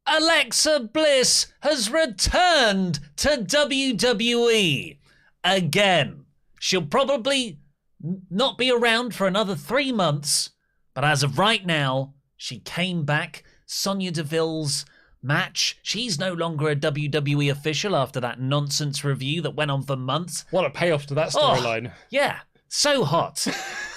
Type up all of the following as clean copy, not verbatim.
Alexa Bliss has returned to WWE again. She'll probably not be around for another 3 months, but as of right now, she came back. Sonya Deville's match. She's no longer a WWE official after that nonsense review that went on for months. What a payoff to that storyline. Yeah, so hot.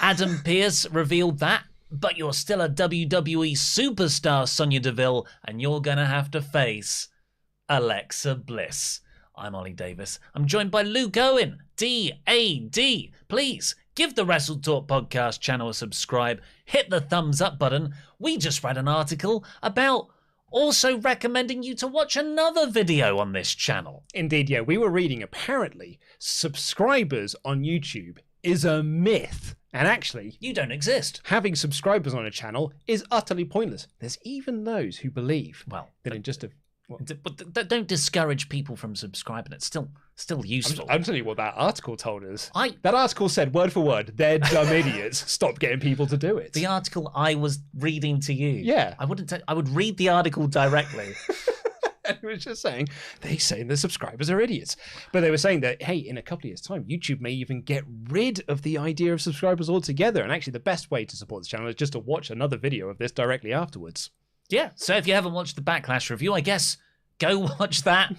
Adam Pearce revealed that. But you're still a WWE superstar, Sonya Deville, and you're going to have to face Alexa Bliss. I'm Ollie Davis. I'm joined by Luke Owen, D.A.D. Please give the WrestleTalk Podcast channel a subscribe. Hit the thumbs up button. We just read an article about also recommending you to watch another video on this channel. Indeed, yeah. We were reading, apparently, subscribers on YouTube is a myth. And actually, you don't exist. Having subscribers on a channel is utterly pointless. There's even those who believe that in just a... But don't discourage people from subscribing. It's still useful. I'm telling you what that article told us. That article said, word for word, they're dumb idiots. Stop getting people to do it. The article I was reading to you. Yeah. I would read the article directly. And it was just saying, they say the subscribers are idiots. But they were saying that, hey, in a couple of years' time, YouTube may even get rid of the idea of subscribers altogether. And actually, the best way to support this channel is just to watch another video of this directly afterwards. Yeah, so if you haven't watched the Backlash review, I guess go watch that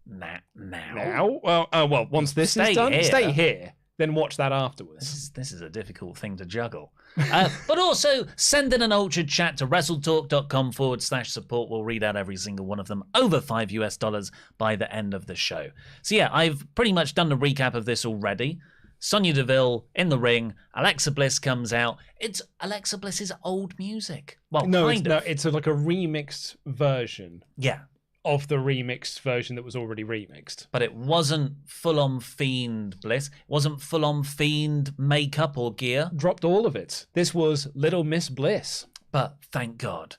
now. Now? Well, once this is done, stay here. Then watch that afterwards. This is a difficult thing to juggle. But also, send in an Ultra chat to wrestletalk.com/support. We'll read out every single one of them, over $5 by the end of the show. So yeah, I've pretty much done the recap of this already. Sonya Deville in the ring. Alexa Bliss comes out. It's Alexa Bliss's old music. Well, it's like a remixed version. Yeah. Of the remixed version that was already remixed. But it wasn't full-on Fiend Bliss. It wasn't full-on Fiend makeup or gear. Dropped all of it. This was Little Miss Bliss. But thank God.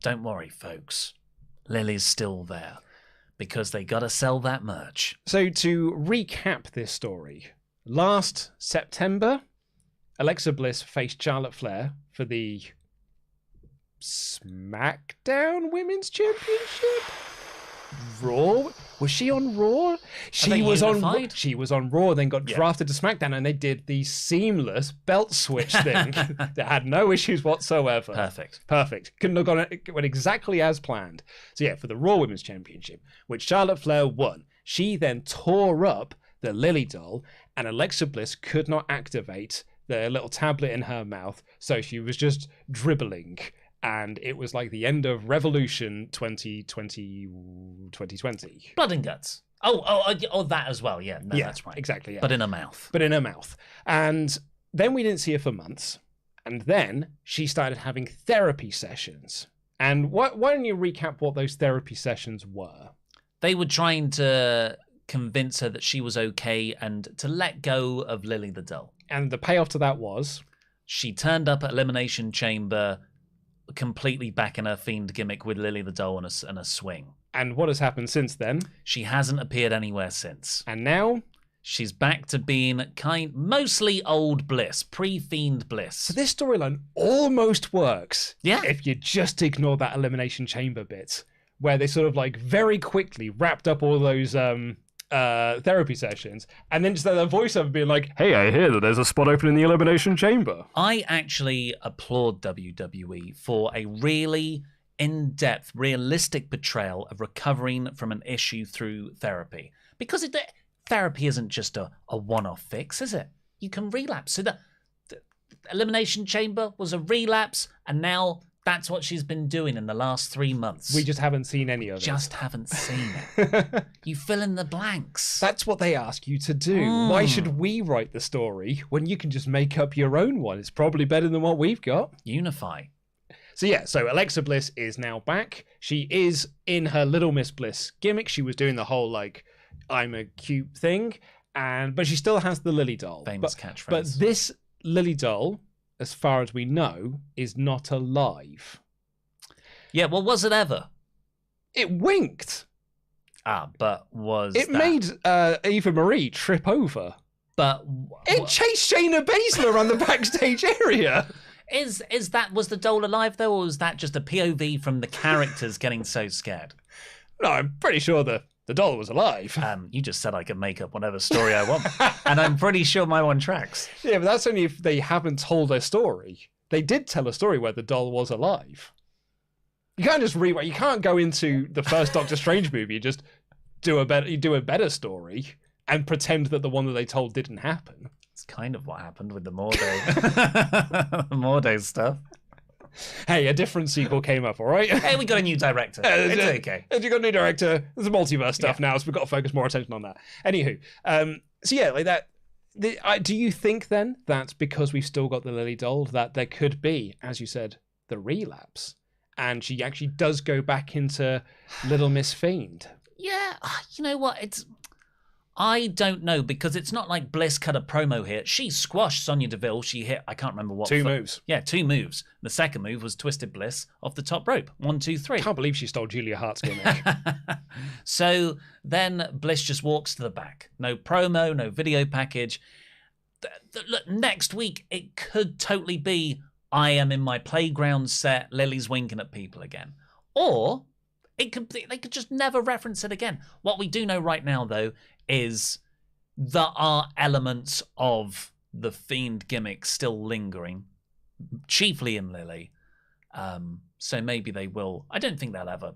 Don't worry, folks. Lily's still there. Because they gotta sell that merch. So to recap this story, last September, Alexa Bliss faced Charlotte Flair for the SmackDown Women's Championship? Raw? Was she on Raw? She was on Raw, then got drafted to SmackDown, and they did the seamless belt switch thing that had no issues whatsoever. Perfect. Couldn't have gone. It went exactly as planned. So yeah, for the Raw Women's Championship, which Charlotte Flair won, she then tore up the Lily doll, and Alexa Bliss could not activate the little tablet in her mouth, so she was just dribbling. And it was like the end of Revolution 2020. Blood and guts. Oh, that as well. Yeah, no, that's right. Exactly, yeah. But in her mouth. And then we didn't see her for months. And then she started having therapy sessions. And why don't you recap what those therapy sessions were? They were trying to convince her that she was okay and to let go of Lily the doll. And the payoff to that was? She turned up at Elimination Chamber completely back in her Fiend gimmick with Lily the doll and a swing. And what has happened since then? She hasn't appeared anywhere since. And now? She's back to being mostly old Bliss, pre-Fiend Bliss. So this storyline almost works. Yeah. If you just ignore that Elimination Chamber bit, where they sort of like very quickly wrapped up all those therapy sessions, and then just their voiceover being like, hey, I hear that there's a spot open in the Elimination Chamber. I actually applaud WWE for a really in-depth, realistic portrayal of recovering from an issue through therapy. Because therapy isn't just a one-off fix, is it? You can relapse. So the Elimination Chamber was a relapse, and now that's what she's been doing in the last 3 months. We just haven't seen any of it. Haven't seen it. You fill in the blanks. That's what they ask you to do. Why should we write the story when you can just make up your own one? It's probably better than what we've got. Unify. So yeah, so Alexa Bliss is now back. She is in her Little Miss Bliss gimmick. She was doing the whole like, I'm a cute thing, but she still has the Lily doll. Famous catchphrase. But this Lily doll, as far as we know, is not alive. Yeah, well, was it ever? It winked. But was it made Eva Marie trip over. But it chased Shayna Baszler around the backstage area. Was the doll alive though, or was that just a POV from the characters getting so scared? No, I'm pretty sure the doll was alive. You just said I could make up whatever story I want, and I'm pretty sure my one tracks. Yeah, but that's only if they haven't told a story. They did tell a story where the doll was alive. You can't just rewrite. You can't go into the first Doctor Strange movie and just do a better story and pretend that the one that they told didn't happen. It's kind of what happened with the Mordo, Mordo stuff. Hey, a different sequel came up, all right? Hey, we got a new director. It's okay. You got a new director. There's a multiverse stuff now, so we've got to focus more attention on that. Anywho, so yeah, like that. Do you think then that because we've still got the Lily doll, that there could be, as you said, the relapse, and she actually does go back into Little Miss Fiend? Yeah, you know what? I don't know, because it's not like Bliss cut a promo here. She squashed Sonya Deville. She hit, I can't remember what. 2 moves. Yeah, 2 moves. The second move was Twisted Bliss off the top rope. 1, 2, 3. I can't believe she stole Julia Hart's gimmick. So then Bliss just walks to the back. No promo, no video package. Look, next week, it could totally be, I am in my playground set, Lily's winking at people again. Or they could just never reference it again. What we do know right now, though, is there are elements of the Fiend gimmick still lingering, chiefly in Lily. So maybe they will. I don't think they'll ever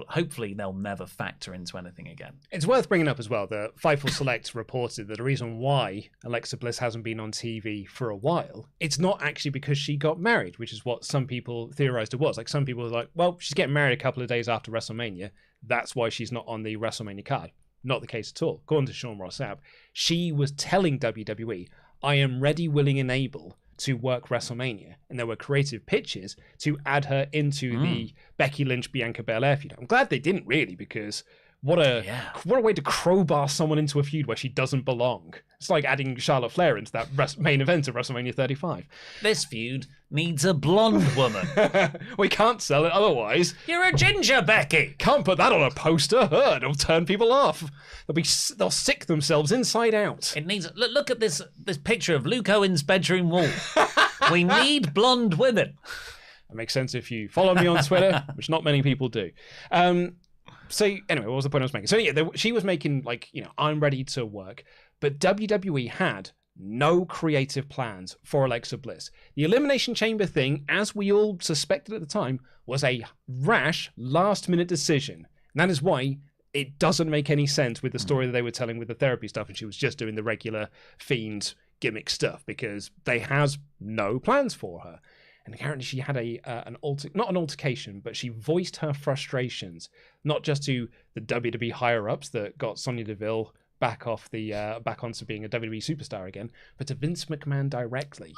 hopefully they'll never factor into anything again. It's worth bringing up as well that Fightful Select reported that the reason why Alexa Bliss hasn't been on TV for a while, it's not actually because she got married, which is what some people theorized it was. Like, some people were like, well, she's getting married a couple of days after WrestleMania. That's why she's not on the WrestleMania card. Not the case at all. According to Sean Ross Sapp, she was telling WWE, I am ready, willing, and able to work WrestleMania. And there were creative pitches to add her into the Becky Lynch, Bianca Belair feud. I'm glad they didn't, really, because what a way to crowbar someone into a feud where she doesn't belong. It's like adding Charlotte Flair into that main event of WrestleMania 35. This feud needs a blonde woman. We can't sell it otherwise. You're a ginger, Becky. Can't put that on a poster. It'll turn people off. They'll sick themselves inside out. It needs. Look at this picture of Luke Owen's bedroom wall. We need blonde women. That makes sense if you follow me on Twitter, which not many people do. So anyway, what was the point I was making? So yeah, she was making, like, I'm ready to work, but WWE had no creative plans for Alexa Bliss. The Elimination Chamber thing, as we all suspected at the time, was a rash, last-minute decision. And that is why it doesn't make any sense with the story that they were telling with the therapy stuff, and she was just doing the regular Fiend gimmick stuff, because they has no plans for her. And apparently she had not an altercation, but she voiced her frustrations, not just to the WWE higher-ups that got Sonya Deville back onto being a WWE superstar again, but to Vince McMahon directly.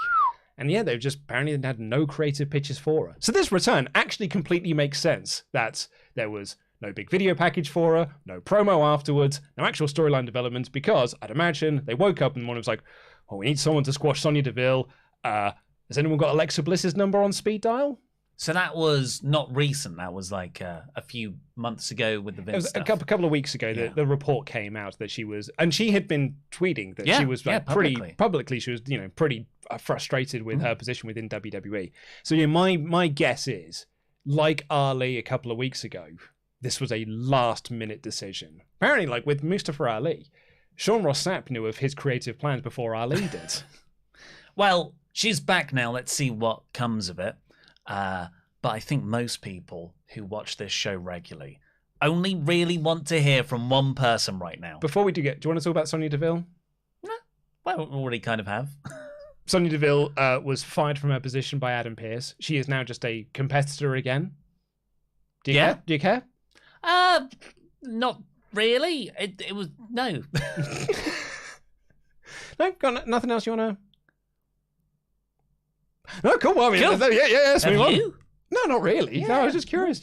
And yeah, they've just apparently had no creative pitches for her. So this return actually completely makes sense, that there was no big video package for her, no promo afterwards, no actual storyline development, because I'd imagine they woke up and one was like, oh, we need someone to squash Sonya Deville. Has anyone got Alexa Bliss's number on speed dial? So that was not recent. That was like a few months ago with the Vince stuff. A couple of weeks ago, the report came out that she was, and she had been tweeting that she was pretty publicly. She was, pretty frustrated with her position within WWE. So yeah, my guess is, like Ali a couple of weeks ago, this was a last-minute decision. Apparently, like with Mustafa Ali, Sean Ross Sapp knew of his creative plans before Ali did. Well, she's back now. Let's see what comes of it. But I think most people who watch this show regularly only really want to hear from one person right now. Before we do you want to talk about Sonya Deville? No, well, we already kind of have. Sonya Deville was fired from her position by Adam Pearce. She is now just a competitor again. Do you care? Do you care? Not really. It was no. No, got nothing else you want to. No, cool. Well, I mean, cool. Let's move on. You? No, not really. Yeah. No, I was just curious,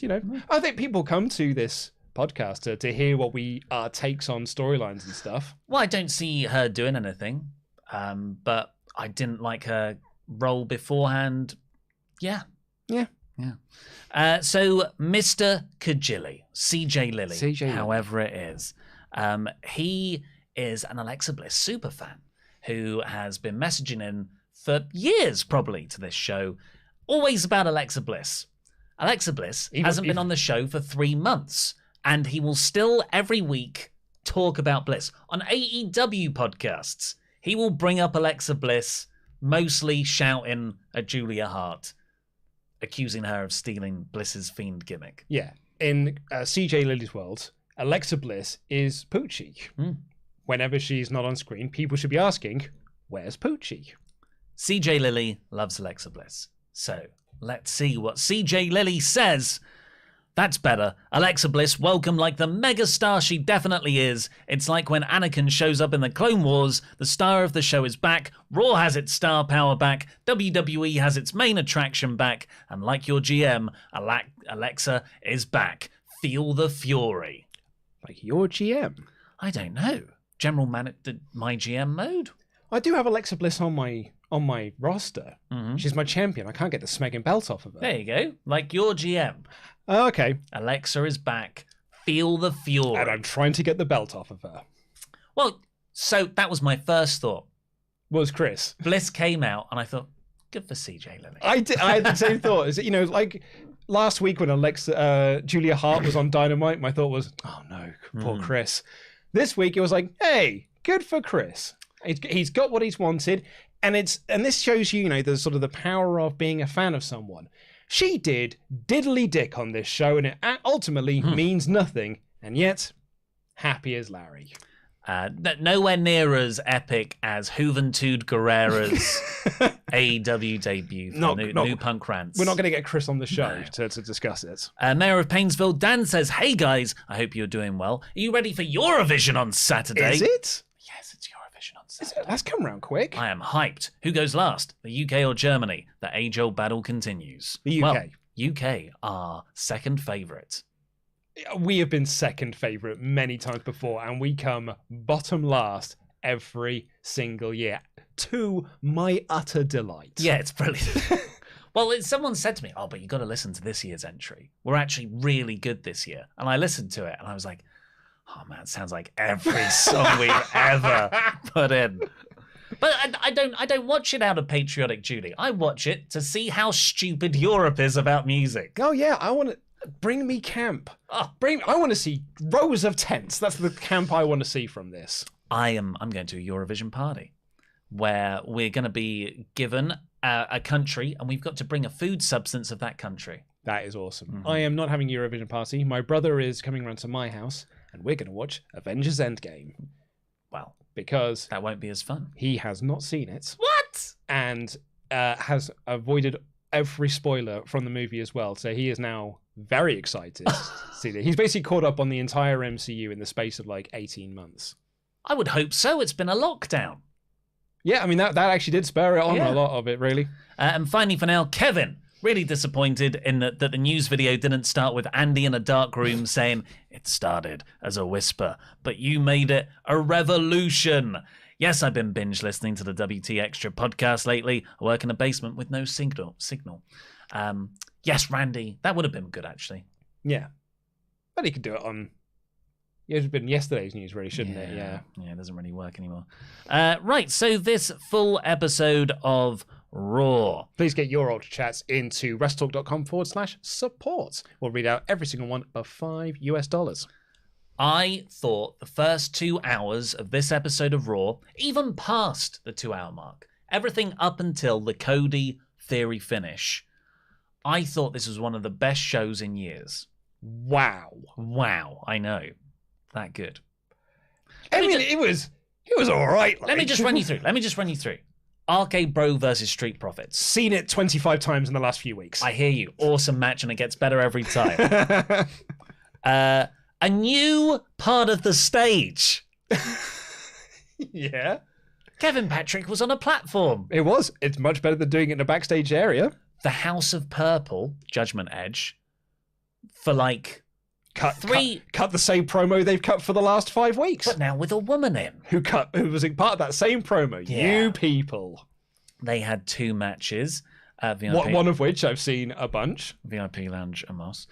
I think people come to this podcast to hear what our takes on storylines and stuff. Well, I don't see her doing anything, but I didn't like her role beforehand. Yeah. So Mr. Kajili, CJ Lilly, however it is, he is an Alexa Bliss superfan who has been messaging in for years, probably, to this show, always about Alexa Bliss. Alexa Bliss hasn't been on the show for 3 months, and he will still every week talk about Bliss. On AEW podcasts, he will bring up Alexa Bliss, mostly shouting at Julia Hart, accusing her of stealing Bliss's Fiend gimmick. Yeah. In CJ Lily's world, Alexa Bliss is Poochie. Whenever she's not on screen, people should be asking, where's Poochie? CJ Lily loves Alexa Bliss. So let's see what CJ Lily says. That's better. Alexa Bliss, welcome like the megastar she definitely is. It's like when Anakin shows up in the Clone Wars, the star of the show is back, Raw has its star power back, WWE has its main attraction back, and like your GM, Alexa is back. Feel the fury. Like your GM? I don't know. General my GM mode? I do have Alexa Bliss on my roster. She's my champion. I can't get the smacking belt off of her. There you go. Like your GM. Okay. Alexa is back. Feel the fury. And I'm trying to get the belt off of her. Well, so that was my first thought. Was Chris. Bliss came out, and I thought, good for CJ Lily. I had the same thought. Is it, like last week when Julia Hart was on Dynamite, my thought was, oh no, poor Chris. This week it was like, hey, good for Chris. He's got what he's wanted, and this shows you, the sort of the power of being a fan of someone. She did diddly dick on this show, and it ultimately means nothing, and yet happy as Larry. Nowhere near as epic as Juventud Guerrera's AEW debut for New Punk Rants. We're not going to get Chris on the show to discuss it. Mayor of Painesville, Dan says, hey guys, I hope you're doing well. Are you ready for Eurovision on Saturday? Is it? Yes, it's Eurovision on Saturday. That's come around quick. I am hyped. Who goes last? The UK or Germany? The age-old battle continues. The UK. Well, UK are second favourite. We have been second favourite many times before, and we come bottom last every single year, to my utter delight. Yeah, it's brilliant. Well, someone said to me, oh, but you got to listen to this year's entry. We're actually really good this year. And I listened to it, and I was like, oh, man, it sounds like every song we've ever put in. But I don't watch it out of patriotic duty. I watch it to see how stupid Europe is about music. Oh, yeah, I want to... Bring me camp. I want to see rows of tents. That's the camp I want to see from this. I'm going to a Eurovision party where we're going to be given a country, and we've got to bring a food substance of that country. That is awesome. I am not having a Eurovision party. My brother is coming around to my house, and we're going to watch Avengers Endgame. Well, because that won't be as fun. He has not seen it. What? And has avoided every spoiler from the movie as well. So he is now very excited to see that. He's basically caught up on the entire MCU in the space of like 18 months. I would hope so. It's been a lockdown. Yeah, I mean, that actually did spur it on a lot of it, really. And finally, for now, Kevin, really disappointed in that the news video didn't start with Andy in a dark room saying, it started as a whisper, but you made it a revolution. Yes, I've been binge listening to the WT Extra podcast lately. I work in a basement with no signal. Yes, Randy, that would have been good, actually. Yeah. But he could do it on... It would have been yesterday's news, really, shouldn't it? Yeah, it doesn't really work anymore. Right, so this full episode of Raw. Please get your Ultrachats into wrestletalk.com/support. We'll read out every single one of $5. I thought the first 2 hours of this episode of Raw, even past the 2-hour mark, everything up until the Cody Theory finish, I thought this was one of the best shows in years. Wow, I know. That good. It was all right. Let me just run you through. RKBro versus Street Profits. Seen it 25 times in the last few weeks. I hear you. Awesome match, and it gets better every time. A new part of the stage. Yeah. Kevin Patrick was on a platform. It was. It's much better than doing it in a backstage area. The House of Purple, Judgment Edge, for like... Cut the same promo they've cut for the last 5 weeks. But now with a woman in. Who was part of that same promo. Yeah. You people. They had 2 matches. One of which I've seen a bunch. VIP Lounge Amos.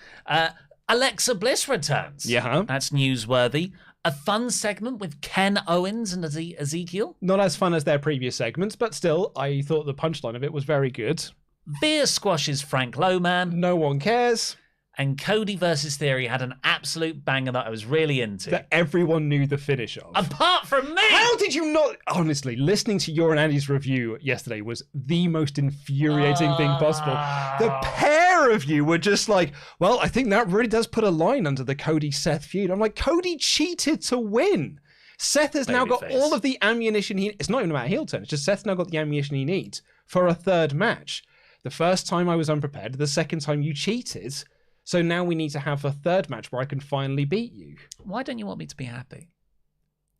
Alexa Bliss returns. Yeah. That's newsworthy. A fun segment with Ken Owens and Ezekiel. Not as fun as their previous segments, but still, I thought the punchline of it was very good. Veer squashes Frank Lowman. No one cares. And Cody versus Theory had an absolute banger that I was really into. That everyone knew the finish of. Apart from me! How did you not... Honestly, listening to your and Andy's review yesterday was the most infuriating thing possible. The pair of you were just like, well, I think that really does put a line under the Cody-Seth feud. I'm like, Cody cheated to win. Seth has now got all of the ammunition he... It's not even about heel turn. It's just Seth's now got the ammunition he needs for a third match. The first time I was unprepared. The second time you cheated... So now we need to have a third match where I can finally beat you. Why don't you want me to be happy?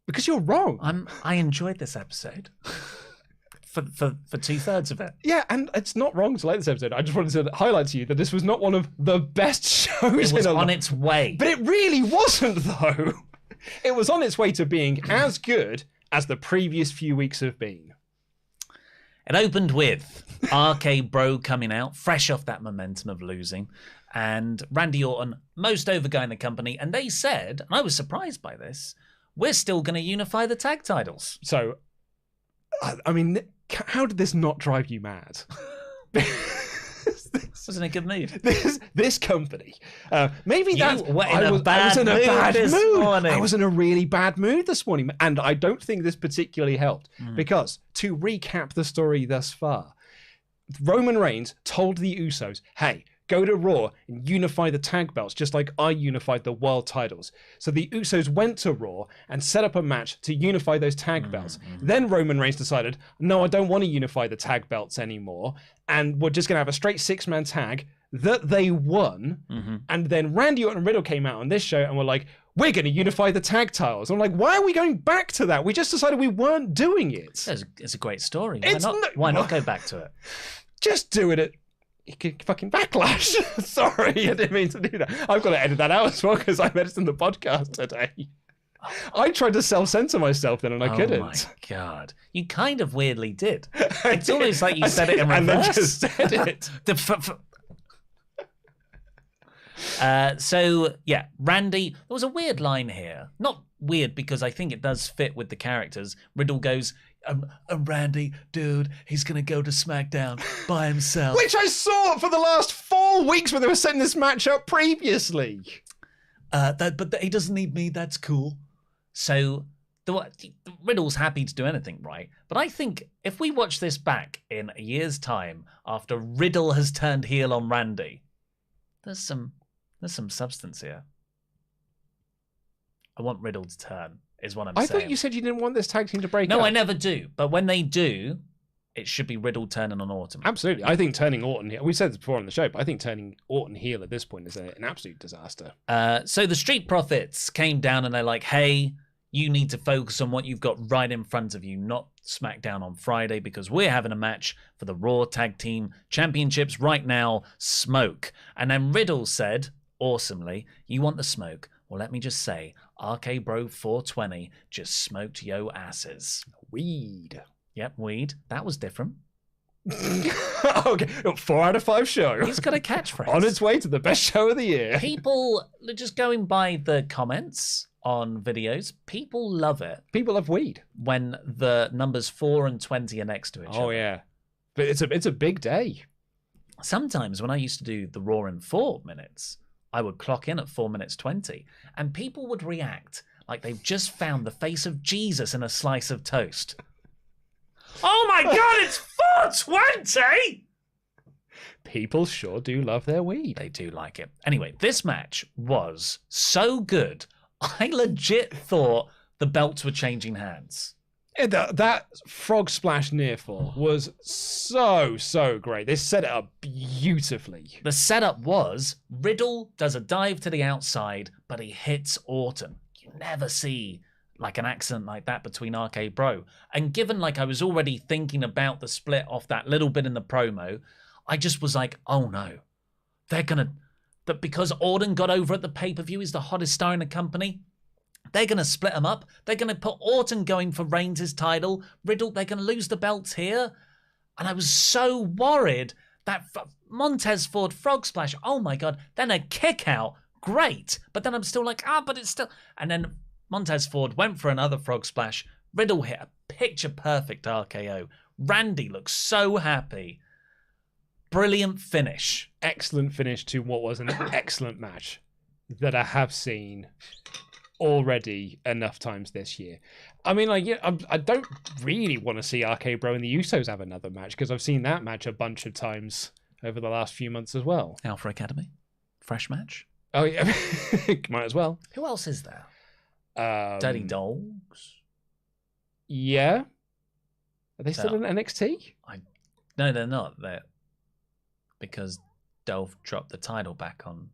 Because you're wrong. I enjoyed this episode. for 2/3 of it. Yeah, and it's not wrong to like this episode. I just wanted to highlight to you that this was not one of the best shows. It was on its way. But it really wasn't, though. It was on its way to being as good as the previous few weeks have been. It opened with RKBro coming out, fresh off that momentum of losing, and Randy Orton, most over guy in the company, and they said, and I was surprised by this, we're still going to unify the tag titles. So, I mean, how did this not drive you mad? Was in a good mood. This company. Maybe that I was in a bad mood morning. I was in a really bad mood this morning, and I don't think this particularly helped because to recap the story thus far, Roman Reigns told the Usos, "Hey, go to Raw and unify the tag belts, just like I unified the world titles." So the Usos went to Raw and set up a match to unify those tag belts. Then Roman Reigns decided, no, I don't want to unify the tag belts anymore. And we're just going to have a straight 6-man tag that they won. And then Randy Orton and Riddle came out on this show and were like, we're going to unify the tag titles. I'm like, why are we going back to that? We just decided we weren't doing it. It's a great story. Why not go back to it? Just do it at fucking Backlash. Sorry, I didn't mean to do that. I've got to edit that out as well because I'm editing the podcast today. I tried to self-censor myself then and I couldn't. Oh my God. You kind of weirdly did. It's almost like you said it in reverse. And then just said it. So, yeah, Randy, there was a weird line here. Not weird because I think it does fit with the characters. Riddle goes, Randy, dude, he's going to go to SmackDown by himself. Which I saw for the last 4 weeks when they were setting this match up previously. But he doesn't need me, that's cool. So, Riddle's happy to do anything, right? But I think if we watch this back in a year's time, after Riddle has turned heel on Randy, there's some substance here. I want Riddle to turn, is what I'm saying. I thought you said you didn't want this tag team to break up. No, I never do. But when they do, it should be Riddle turning on Orton. Absolutely. I think turning Orton heel, we said this before on the show, but I think turning Orton heel at this point is an absolute disaster. So the Street Profits came down and they're like, hey, you need to focus on what you've got right in front of you, not SmackDown on Friday, because we're having a match for the Raw Tag Team Championships right now, smoke. And then Riddle said, awesomely, you want the smoke? Well, let me just say, RKBro 420 just smoked yo asses. Weed. Yep, weed. That was different. Okay, 4 out of 5 show. He's got a catchphrase. On its way to the best show of the year. People, just going by the comments on videos, people love it. People love weed. When the numbers 4 and 20 are next to each other. Oh, yeah. But it's a big day. Sometimes when I used to do the Raw in 4 minutes, I would clock in at 4 minutes 20, and people would react like they've just found the face of Jesus in a slice of toast. Oh my God, it's 4:20! People sure do love their weed. They do like it. Anyway, this match was so good, I legit thought the belts were changing hands. That frog splash near fall was so great. They set it up beautifully. The setup was Riddle does a dive to the outside, but he hits Orton. You never see like an accident like that between RK-Bro. And given like I was already thinking about the split off that little bit in the promo, I just was like, oh no, they're gonna, that because Orton got over at the pay-per-view, is the hottest star in the company. They're going to split them up. They're going to put Orton going for Reigns' title. Riddle, they're going to lose the belts here. And I was so worried that Montez Ford frog splash, oh my God, then a kick out, great. But then I'm still like, but it's still... And then Montez Ford went for another frog splash. Riddle hit a picture perfect RKO. Randy looks so happy. brilliant finish. Excellent finish to what was an excellent match that I have seen already enough times this year. I mean, like, yeah, I don't really want to see RKBro and the Usos have another match because I've seen that match a bunch of times over the last few months as well. Alpha Academy, fresh match. Oh yeah, might as well. Who else is there? Dirty Dogs. Yeah. Are they still in NXT? No, they're not. Because Dolph dropped the title back on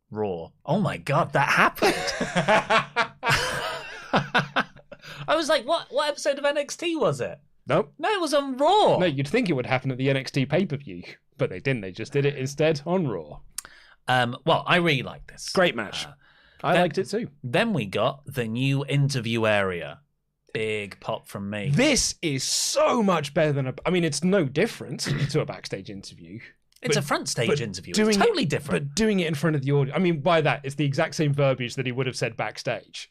Raw. Oh my God, that happened. I was like, what episode of NXT was it? Nope. No, it was on Raw. No, you'd think it would happen at the NXT pay-per-view, but they didn't. They just did it instead on Raw. Well, I really like this. Great match. I liked it too. Then we got the new interview area. Big pop from me. This is so much better than I mean, it's no different to a backstage interview. It's a front stage interview. It's totally different. But doing it in front of the audience, I mean, by that, it's the exact same verbiage that he would have said backstage.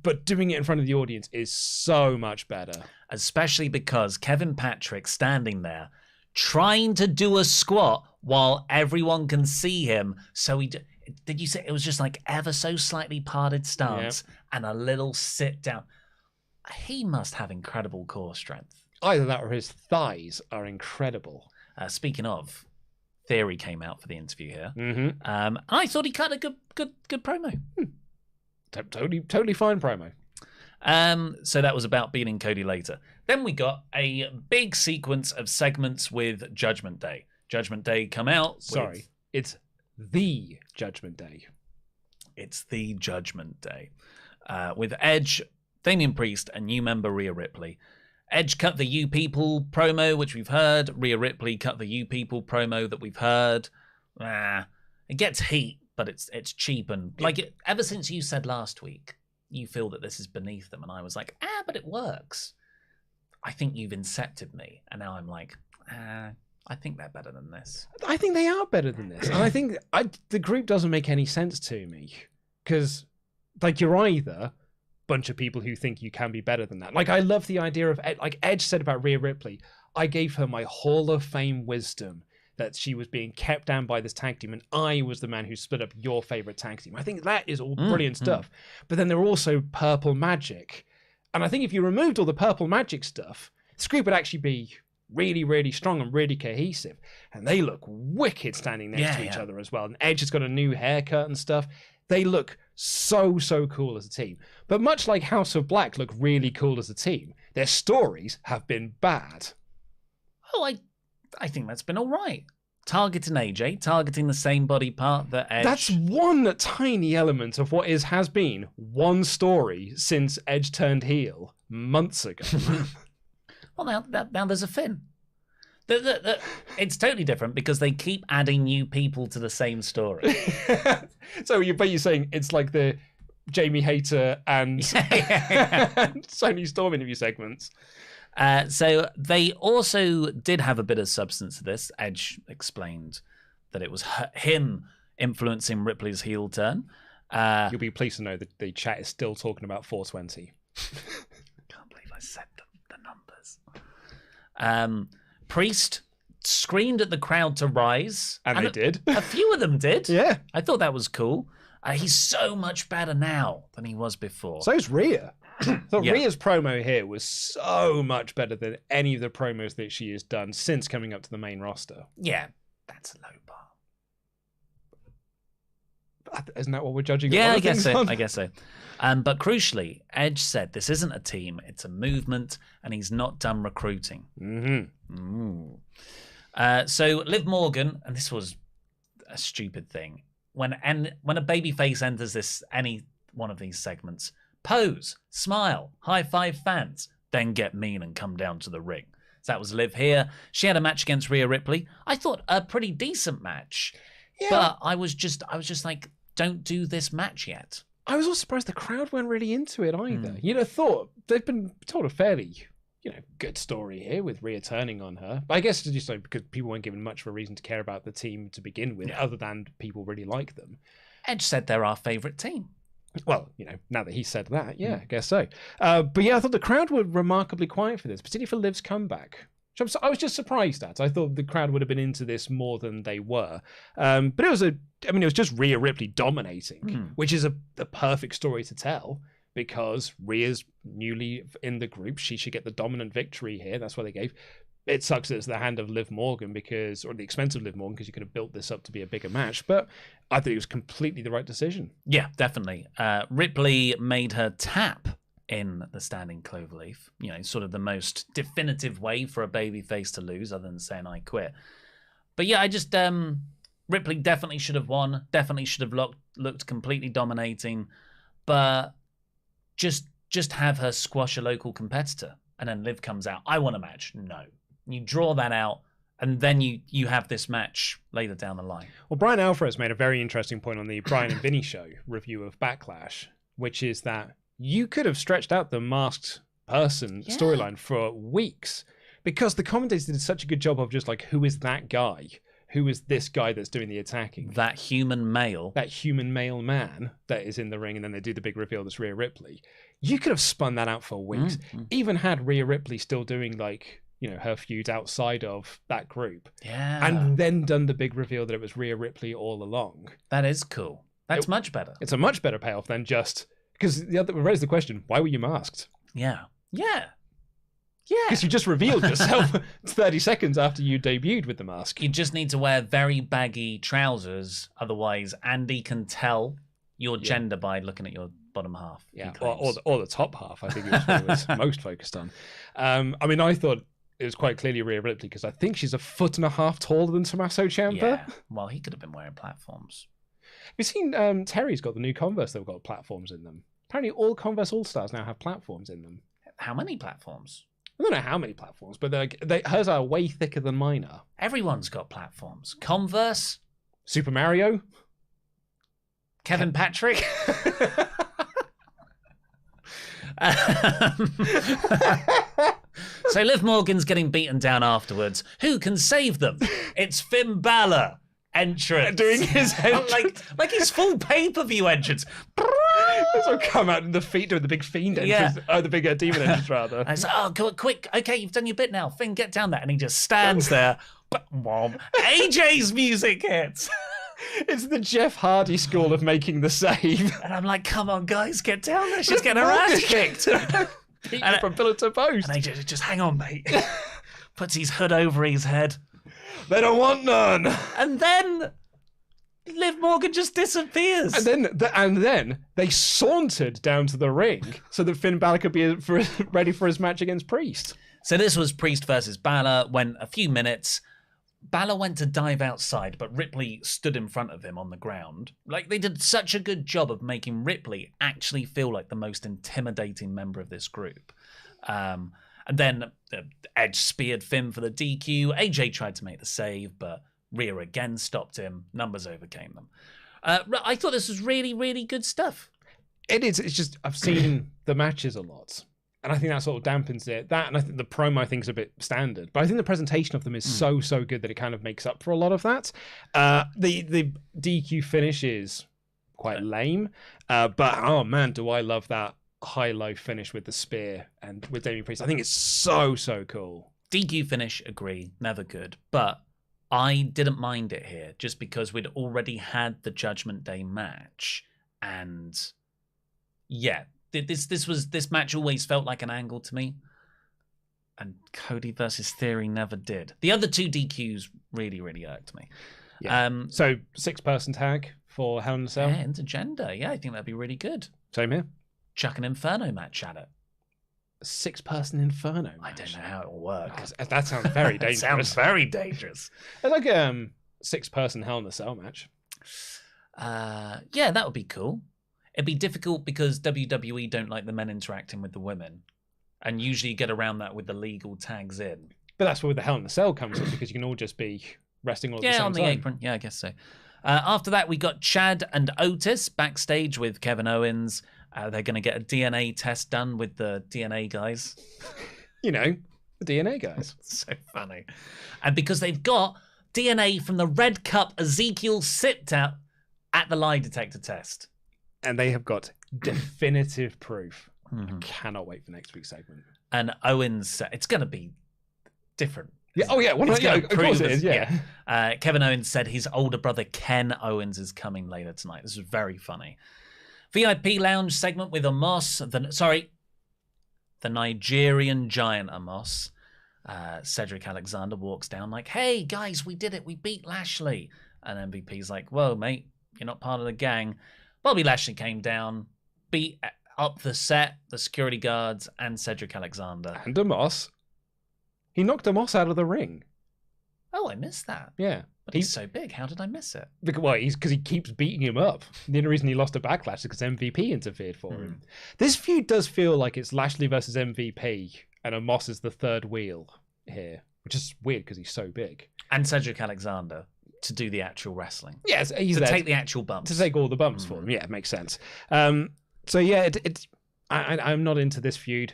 But doing it in front of the audience is so much better. Especially because Kevin Patrick's standing there trying to do a squat while everyone can see him. So did you say it was just like ever so slightly parted stance and a little sit down? He must have incredible core strength. Either that or his thighs are incredible. Speaking of, Theory came out for the interview here. Mm-hmm. I thought he cut a good promo. Totally fine promo. So that was about beating Cody later. Then we got a big sequence of segments with Judgment Day. Judgment Day come out. It's the Judgment Day. It's the Judgment Day. With Edge, Damian Priest, and new member Rhea Ripley. Edge cut the You People promo, which we've heard. Rhea Ripley cut the You People promo that we've heard. It gets heat, but it's cheap. And ever since you said last week, you feel that this is beneath them. And I was like, but it works. I think you've incepted me. And now I'm like, I think they're better than this. I think they are better than this. And I think the group doesn't make any sense to me. Because, you're either bunch of people who think you can be better than that. I love the idea of, Edge said about Rhea Ripley, I gave her my Hall of Fame wisdom that she was being kept down by this tag team, and I was the man who split up your favorite tag team. I think that is all brilliant stuff. But then they're also purple magic. And I think if you removed all the purple magic stuff, this group would actually be really, really strong and really cohesive. And they look wicked standing next to each other as well. And Edge has got a new haircut and stuff. They look so cool as a team. But much like House of Black look really cool as a team, their stories have been bad. Oh, I think that's been all right. Targeting AJ, targeting the same body part that Edge... That's one tiny element of what has been one story since Edge turned heel months ago. Well, now there's a Finn. It's totally different because they keep adding new people to the same story. So you're saying it's like the Jamie Hayter and Tony Storm interview segments. So they also did have a bit of substance to this. Edge explained that it was him influencing Ripley's heel turn. You'll be pleased to know that the chat is still talking about 420. Can't believe I said the numbers. Priest screamed at the crowd to rise. And they did. A few of them did. Yeah. I thought that was cool. He's so much better now than he was before. So's Rhea. Rhea's promo here was so much better than any of the promos that she has done since coming up to the main roster. Yeah, that's a low bar. Isn't that what we're judging? Yeah, I guess so. But crucially, Edge said this isn't a team, it's a movement, and he's not done recruiting. So Liv Morgan, and this was a stupid thing, when a babyface enters any one of these segments, pose, smile, high five fans, then get mean and come down to the ring. So that was Liv here. She had a match against Rhea Ripley. I thought a pretty decent match, but I was just like, don't do this match yet. I was also surprised the crowd weren't really into it either. You'd have thought they've been told a fairly, good story here with Rhea turning on her. But I guess it's just because people weren't given much of a reason to care about the team to begin with, other than people really like them. Edge said they're our favourite team. Well, now that he said that, I guess so. But I thought the crowd were remarkably quiet for this, particularly for Liv's comeback. I was just surprised at. I thought the crowd would have been into this more than they were. But it was just Rhea Ripley dominating, which is the perfect story to tell because Rhea's newly in the group. She should get the dominant victory here. That's what they gave. It sucks that it's the hand of Liv Morgan or the expense of Liv Morgan because you could have built this up to be a bigger match. But I think it was completely the right decision. Yeah, definitely. Ripley made her tap in the standing cloverleaf, sort of the most definitive way for a babyface to lose other than saying I quit. But yeah, I just Ripley definitely should have won, definitely should have looked completely dominating, but just have her squash a local competitor and then Liv comes out. I want a match. No. You draw that out and then you have this match later down the line. Well, Brian Alvarez made a very interesting point on the Brian and Vinny show review of Backlash, which is that you could have stretched out the masked person storyline for weeks because the commentators did such a good job of just like, who is that guy? Who is this guy that's doing the attacking? That human male man that is in the ring, and then they do the big reveal that's Rhea Ripley. You could have spun that out for weeks. Even had Rhea Ripley still doing her feud outside of that group. Yeah. And then done the big reveal that it was Rhea Ripley all along. That is cool. That's much better. It's a much better payoff than just... Because we raised the question, why were you masked? Yeah. Because you just revealed yourself 30 seconds after you debuted with the mask. You just need to wear very baggy trousers. Otherwise, Andy can tell your gender by looking at your bottom half. Yeah, or the top half, I think it was most focused on. I thought it was quite clearly Rhea Ripley because I think she's 1.5 feet taller than Tommaso Ciampa. Yeah. Well, he could have been wearing platforms. Have you seen Terry's got the new Converse that have got platforms in them? Apparently all Converse All-Stars now have platforms in them. How many platforms? I don't know how many platforms, but hers are way thicker than mine are. Everyone's got platforms. Converse. Super Mario. Kevin Patrick. So Liv Morgan's getting beaten down afterwards. Who can save them? It's Finn Balor. Entrance. Doing his entrance. like his full pay-per-view entrance. So come out in the feet doing the big fiend entrance. Yeah. Oh, the big demon entrance, rather. I said, quick. Okay, you've done your bit now. Finn, get down there. And he just stands there. AJ's music hits. It's the Jeff Hardy school of making the save. And I'm like, come on, guys, get down there. She's getting her ass kicked. From pillar to post. And AJ just hang on, mate. Puts his hood over his head. They don't want none. And then Liv Morgan just disappears. And then they sauntered down to the ring so that Finn Balor could be ready for his match against Priest. So this was Priest versus Balor. Went a few minutes. Balor went to dive outside, but Ripley stood in front of him on the ground. Like, they did such a good job of making Ripley actually feel like the most intimidating member of this group. And then Edge speared Finn for the DQ. AJ tried to make the save, but Rhea again stopped him. Numbers overcame them. I thought this was really, really good stuff. It is. It's just, I've seen the matches a lot. And I think that sort of dampens it. That, and I think the promo, I think, is a bit standard. But I think the presentation of them is so good that it kind of makes up for a lot of that. The DQ finish is quite lame. But, oh man, do I love that high-low finish with the spear and with Damian Priest. I think it's so cool. DQ finish, agree, never good. But I didn't mind it here just because we'd already had the Judgment Day match. And yeah, this match always felt like an angle to me. And Cody versus Theory never did. The other two DQs really, really irked me. Yeah. So 6-person tag for Hell in a Cell? Yeah, intergender. Yeah, I think that'd be really good. Same here. Chuck an Inferno match at it. A 6-person Inferno match? I don't know how it will work. Oh, that sounds very dangerous. Sounds very dangerous. It's like a 6-person Hell in a Cell match. Yeah, that would be cool. It'd be difficult because WWE don't like the men interacting with the women. And usually you get around that with the legal tags in. But that's where the Hell in a Cell comes in, because you can all just be resting all at the same time. Yeah, on the apron. Yeah, I guess so. After that, we got Chad and Otis backstage with Kevin Owens. They're going to get a DNA test done with the DNA guys. You know, the DNA guys. So funny. And because they've got DNA from the red cup Ezekiel sipped out at the lie detector test. And they have got definitive proof. I cannot wait for next week's segment. And Owens, it's going to be different. Yeah. Oh yeah. Well, yeah. Of course it is. Yeah. Kevin Owens said his older brother Ken Owens is coming later tonight. This was very funny. VIP lounge segment with Amos. The Nigerian giant Amos. Cedric Alexander walks down like, "Hey guys, we did it. We beat Lashley." And MVP's like, "Whoa, mate, you're not part of the gang." Bobby Lashley came down, beat up the set, the security guards, and Cedric Alexander. And Amos. He knocked Amos out of the ring. Oh, I missed that. Yeah. But he's so big. How did I miss it? Well, because he keeps beating him up. The only reason he lost a Backlash is because MVP interfered for him. This feud does feel like it's Lashley versus MVP, and Amos is the third wheel here, which is weird because he's so big. And Cedric Alexander to do the actual wrestling. Yes, he's to there take the actual bumps. To take all the bumps for him. Yeah, it makes sense. So yeah, I'm not into this feud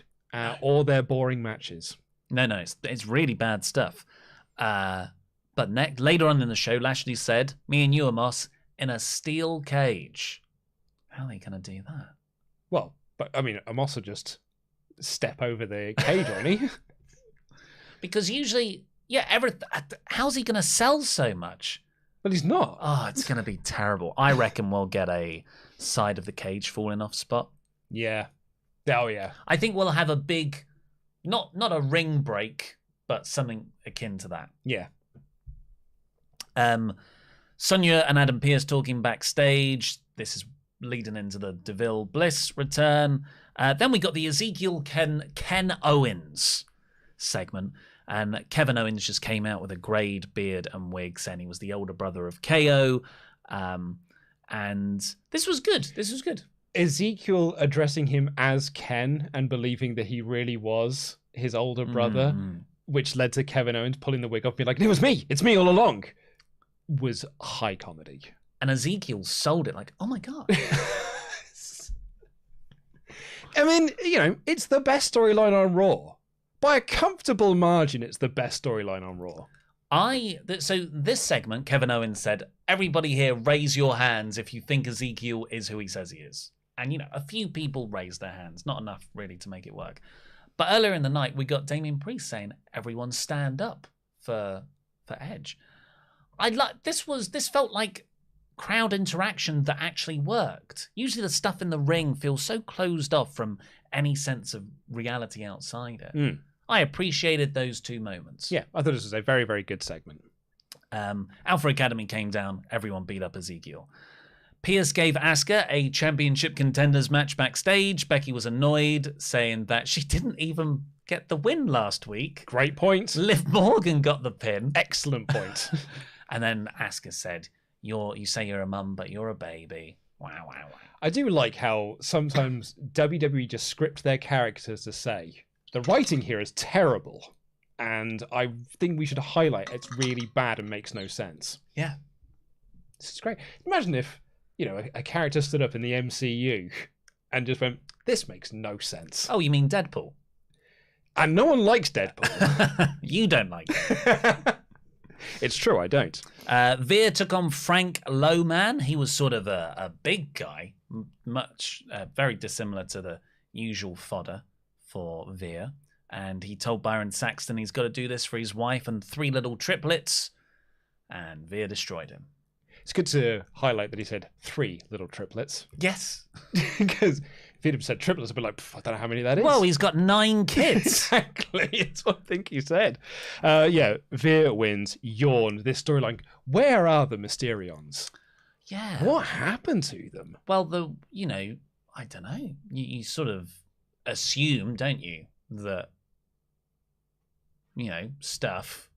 or their boring matches. No, it's really bad stuff. But later on in the show, Lashley said, "Me and you, Amos, in a steel cage." How are they going to do that? Well, but I mean, Amos will just step over the cage, won't he? Because usually, how's he going to sell so much? Well, he's not. Oh, it's going to be terrible. I reckon we'll get a side of the cage falling off spot. Yeah. Oh, yeah. I think we'll have a big, not a ring break, but something akin to that. Yeah. Sonya and Adam Pearce talking backstage. This is leading into the Deville Bliss return. Then we got the Ezekiel Ken Owens segment. And Kevin Owens just came out with a greyed beard and wig, saying he was the older brother of KO. And this was good. Ezekiel addressing him as Ken and believing that he really was his older brother, which led to Kevin Owens pulling the wig off, being like, "It was me. It's me all along," was high comedy. And Ezekiel sold it like, "Oh my God." I mean, it's the best storyline on Raw. By a comfortable margin, it's the best storyline on Raw. So this segment, Kevin Owens said, "Everybody here, raise your hands if you think Ezekiel is who he says he is." And, a few people raised their hands. Not enough, really, to make it work. But earlier in the night, we got Damian Priest saying, "Everyone stand up for Edge." This felt like crowd interaction that actually worked. Usually the stuff in the ring feels so closed off from any sense of reality outside it. I appreciated those two moments. Yeah, I thought this was a very, very good segment. Alpha Academy came down. Everyone beat up Ezekiel. Pearce gave Asuka a championship contenders match backstage. Becky was annoyed, saying that she didn't even get the win last week. Great point. Liv Morgan got the pin. Excellent point. And then Asuka said, you say you're a mum, but you're a baby. Wow. I do like how sometimes WWE just script their characters to say, the writing here is terrible, and I think we should highlight it's really bad and makes no sense. Yeah. This is great. Imagine if, a character stood up in the MCU and just went, "This makes no sense." Oh, you mean Deadpool? And no one likes Deadpool. You don't like it. It's true, I don't. Veer took on Frank Lowman. He was sort of a big guy, very dissimilar to the usual fodder for Veer. And he told Byron Saxton he's got to do this for his wife and 3 little triplets. And Veer destroyed him. It's good to highlight that he said 3 little triplets. Yes. Because if he'd have said triplets, I'd be like, I don't know how many that is. Well, he's got 9 kids. Exactly. It's what I think he said. Veer wins. Yawn. This storyline. Where are the Mysterions? Yeah. What happened to them? Well, I don't know. You sort of assume, don't you, that, stuff...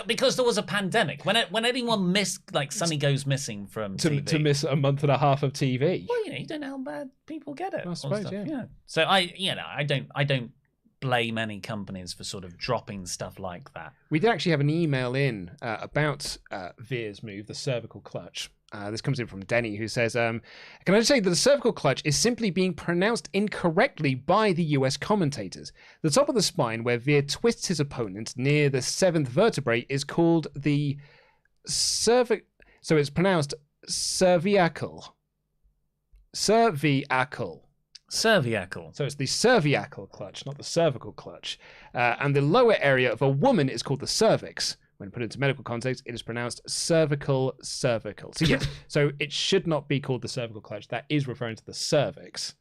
because there was a pandemic. When anyone missed, like Sonny goes missing from TV. To miss a month and a half of TV. Well, you don't know how bad people get it. I suppose, yeah. So I don't blame any companies for sort of dropping stuff like that. We did actually have an email in about Veer's move, the cervical clutch. This comes in from Denny, who says, can I just say that the cervical clutch is simply being pronounced incorrectly by the US commentators. The top of the spine, where Veer twists his opponent near the 7th vertebrae, is called the cervical. So it's pronounced cervical. Cervical. Cervical. So it's the cervical clutch, not the cervical clutch. And the lower area of a woman is called the cervix. When put into medical context, it is pronounced cervical. So yes, so it should not be called the cervical clutch. That is referring to the cervix.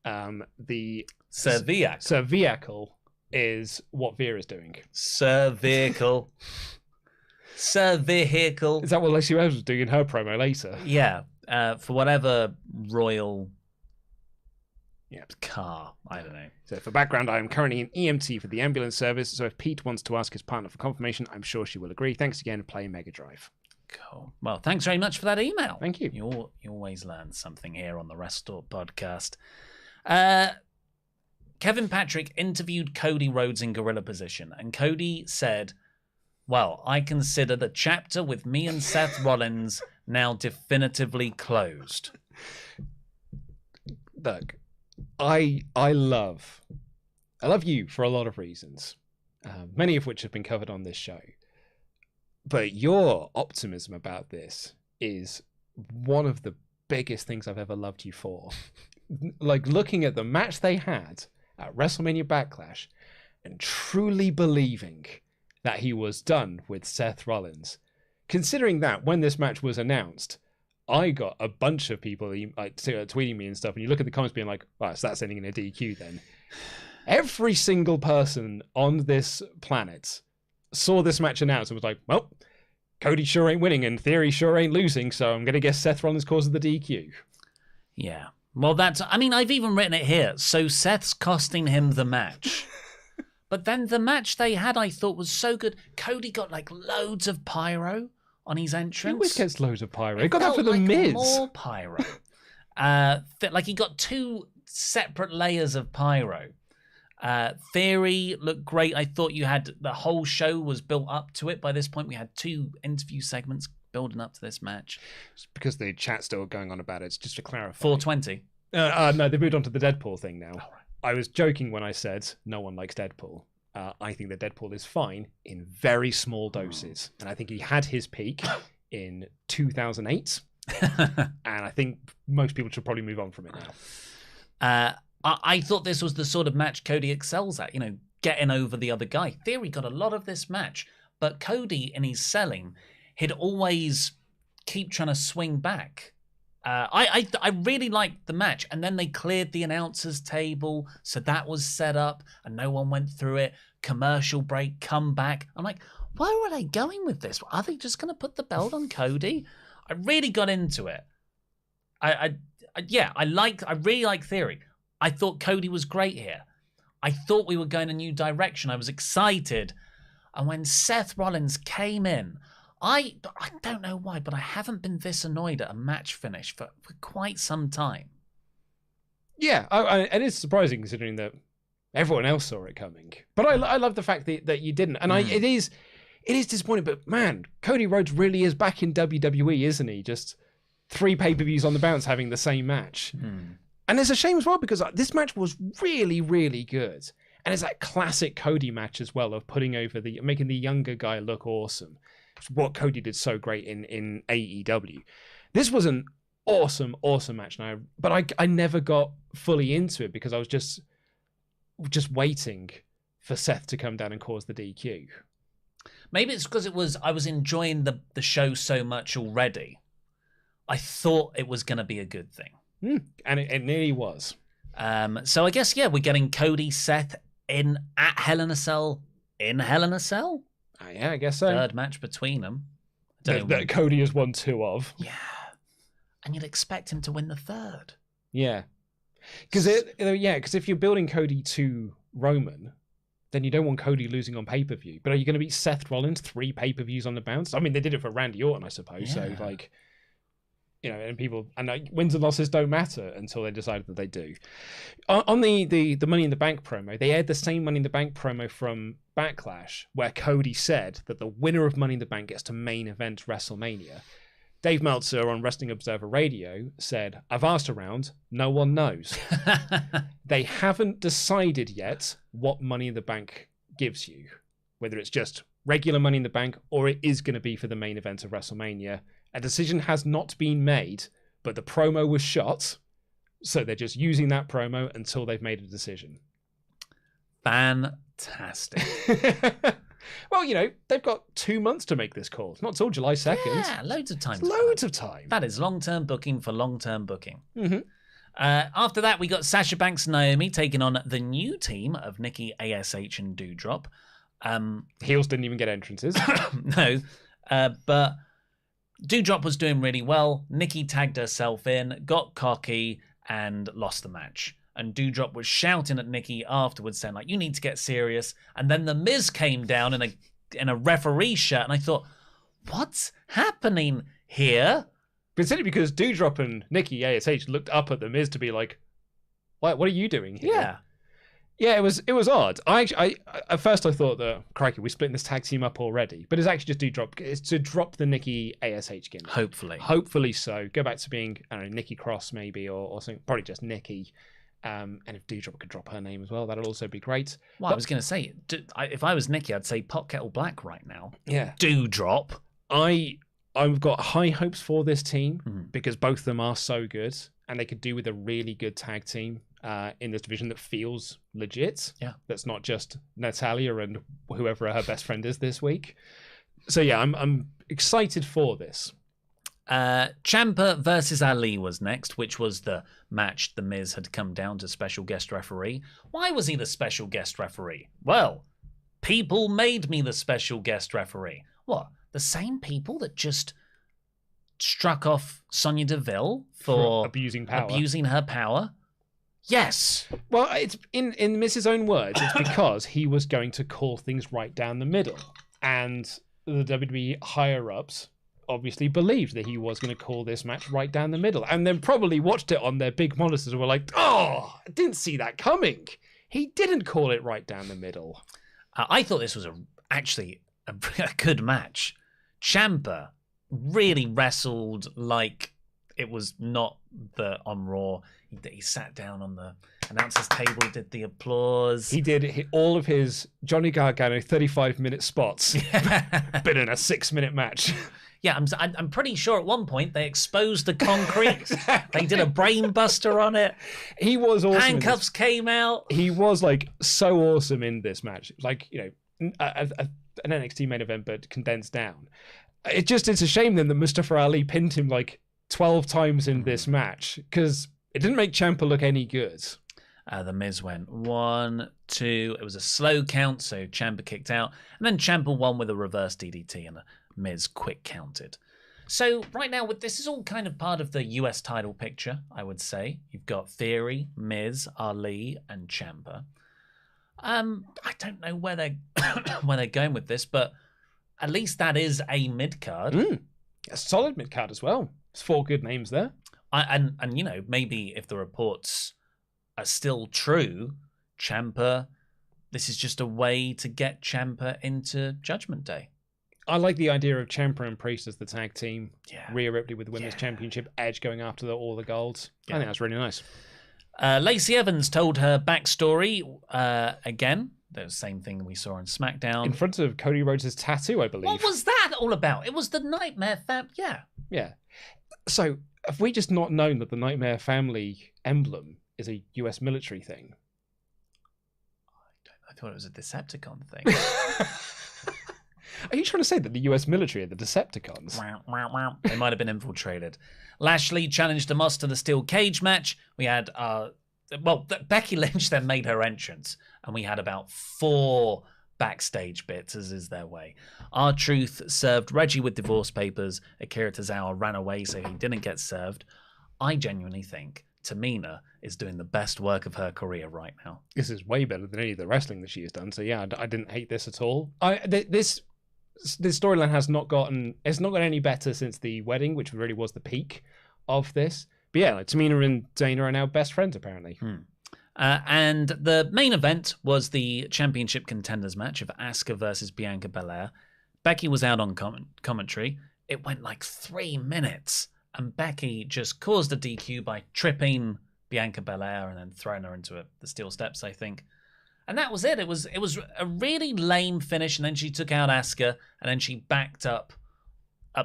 The cervical is what Veer is doing. Cervical. Cervical. Is that what Lacey Rose was doing in her promo later? Yeah, for whatever royal car. I don't know. So for background, I am currently an EMT for the ambulance service, so if Pete wants to ask his partner for confirmation, I'm sure she will agree. Thanks again, play Mega Drive. Cool. Well, thanks very much for that email. Thank you. You always learn something here on the WrestleTalk podcast. Kevin Patrick interviewed Cody Rhodes in gorilla position, and Cody said, well, I consider the chapter with me and Seth Rollins now definitively closed. Look, I love you for a lot of reasons, many of which have been covered on this show. But your optimism about this is one of the biggest things I've ever loved you for. Like looking at the match they had at WrestleMania Backlash and truly believing that he was done with Seth Rollins. Considering that when this match was announced, I got a bunch of people tweeting me and stuff, and you look at the comments being like, right, so that's ending in a DQ then. Every single person on this planet saw this match announced and was like, well, Cody sure ain't winning and Theory sure ain't losing, so I'm going to guess Seth Rollins caused the DQ. Yeah. Well, I've even written it here. So Seth's costing him the match. But then the match they had, I thought, was so good. Cody got like loads of pyro on his entrance. He always gets loads of pyro. He got that for the Miz. More pyro. Like he got two separate layers of pyro. Theory looked great. I thought you had the whole show was built up to it. By this point, we had 2 interview segments building up to this match. It's because the chat's still going on about it. It's just to clarify. 420. No, they moved on to the Deadpool thing now. Oh, right. I was joking when I said no one likes Deadpool. I think that Deadpool is fine in very small doses. And I think he had his peak in 2008. And I think most people should probably move on from it now. I thought this was the sort of match Cody excels at, getting over the other guy. Theory got a lot of this match, but Cody in his selling, he'd always keep trying to swing back. I really liked the match, and then they cleared the announcers table, so that was set up, and no one went through it. Commercial break, come back. I'm like, where are they going with this? Are they just going to put the belt on Cody? I really got into it. I really like Theory. I thought Cody was great here. I thought we were going a new direction. I was excited. And when Seth Rollins came in, I don't know why, but I haven't been this annoyed at a match finish for quite some time. Yeah, and it's surprising considering that everyone else saw it coming. But I love the fact that you didn't. And it is disappointing, but man, Cody Rhodes really is back in WWE, isn't he? Just 3 pay-per-views on the bounce having the same match. And it's a shame as well because this match was really, really good. And it's that classic Cody match as well of making the younger guy look awesome. It's what Cody did so great in AEW. This was an awesome, awesome match. But I never got fully into it because I was just waiting for Seth to come down and cause the DQ. Maybe it's because I was enjoying the show so much already. I thought it was going to be a good thing. And it nearly was. So I guess, we're getting Cody, Seth at Hell in a Cell in Hell in a Cell? Yeah, I guess so. 3rd match between them. That Cody has won 2 of. Yeah. And you'd expect him to win the 3rd. Yeah. Because if you're building Cody to Roman, then you don't want Cody losing on pay-per-view. But are you going to beat Seth Rollins 3 pay-per-views on the bounce? I mean, they did it for Randy Orton, I suppose. Yeah. So, and wins and losses don't matter until they decided that they do. On the Money in the Bank promo, they aired the same Money in the Bank promo from Backlash, where Cody said that the winner of Money in the Bank gets to main event WrestleMania. Dave Meltzer on Wrestling Observer Radio said, I've asked around, no one knows. They haven't decided yet what Money in the Bank gives you, whether it's just regular Money in the Bank or it is going to be for the main event of WrestleMania. A decision has not been made, but the promo was shot, So they're just using that promo until they've made a decision. Fantastic. Well, they've got 2 months to make this call. It's not till July 2nd. Yeah, loads of time. Loads of time. That is long-term booking for long-term booking. Mm-hmm. After that, we got Sasha Banks and Naomi taking on the new team of Nikki, A.S.H, and Doudrop. Heels didn't even get entrances. No, but Doudrop was doing really well. Nikki tagged herself in, got cocky, and lost the match. And Doudrop was shouting at Nikki afterwards, saying, like, you need to get serious. And then The Miz came down in a referee shirt, and I thought, what's happening here? But simply because Doudrop and Nikki A.S.H looked up at The Miz to be like, what are you doing here? Yeah. Yeah, it was odd. I at first I thought that, crikey, we're splitting this tag team up already. But it's actually just Doudrop. It's to drop the Nikki A.S.H gimmick. Hopefully so. Go back to being, I don't know, Nikki Cross maybe, or something. Probably just Nikki. And if Doudrop could drop her name as well, that'll also be great. Well, I was going to say, if I was Nikki, I'd say Pot Kettle Black right now. Yeah. Doudrop. I've got high hopes for this team because both of them are so good, and they could do with a really good tag team in this division that feels legit. Yeah. That's not just Natalya and whoever her best friend is this week. So yeah, I'm excited for this. Ciampa versus Ali was next, which was the match The Miz had come down to special guest referee. Why was he the special guest referee? Well, people made me the special guest referee. What? The same people that just struck off Sonya Deville for abusing her power? Yes. Well, it's in Miz's own words, it's because he was going to call things right down the middle. And the WWE higher-ups obviously believed that he was going to call this match right down the middle, and then probably watched it on their big monitors and were like, oh, I didn't see that coming. He didn't call it right down the middle. I thought this was actually a good match. Ciampa really wrestled like it was not on Raw. He sat down on the announcer's table, did the applause. He did all of his Johnny Gargano 35-minute spots, but in a 6-minute match. Yeah, I'm pretty sure at one point they exposed the concrete. Exactly. They did a brain buster on it. He was awesome. Handcuffs came out. He was like so awesome in this match. Like, an NXT main event, but condensed down. It's a shame then that Mustafa Ali pinned him like 12 times in this match because it didn't make Ciampa look any good. The Miz went 1, 2. It was a slow count, so Ciampa kicked out. And then Ciampa won with a reverse DDT and a Miz quick counted. So right now, this is all kind of part of the US title picture, I would say. You've got Theory, Miz, Ali, and Ciampa. I don't know where they're going with this, but at least that is a mid-card. A solid mid-card as well. There's 4 good names there. And maybe if the reports are still true, Ciampa, this is just a way to get Ciampa into Judgment Day. I like the idea of Ciampa and Priest as the tag team. Yeah. Rhea Ripley with the Women's Championship. Edge going after all the golds. Yeah. I think that's really nice. Lacey Evans told her backstory again. The same thing we saw on SmackDown. In front of Cody Rhodes' tattoo, I believe. What was that all about? It was the Nightmare Family. Yeah. Yeah. So, have we just not known that the Nightmare Family emblem is a US military thing? I thought it was a Decepticon thing. Are you trying to say that the US military are the Decepticons? They might have been infiltrated. Lashley challenged Amos to the steel cage match. We had, Becky Lynch then made her entrance, and we had about 4 backstage bits, as is their way. R-Truth served Reggie with divorce papers. Akira Tozawa ran away, so he didn't get served. I genuinely think Tamina is doing the best work of her career right now. This is way better than any of the wrestling that she has done. So yeah, I didn't hate this at all. This storyline has not gotten any better since the wedding, which really was the peak of this. But yeah, Tamina and Dana are now best friends apparently. And the main event was the championship contenders match of Asuka versus Bianca Belair. Becky was out on commentary. It went like 3 minutes, and Becky just caused a DQ by tripping Bianca Belair and then throwing her into the steel steps, I think. And that was it. It was a really lame finish, and then she took out Asuka, and then she backed up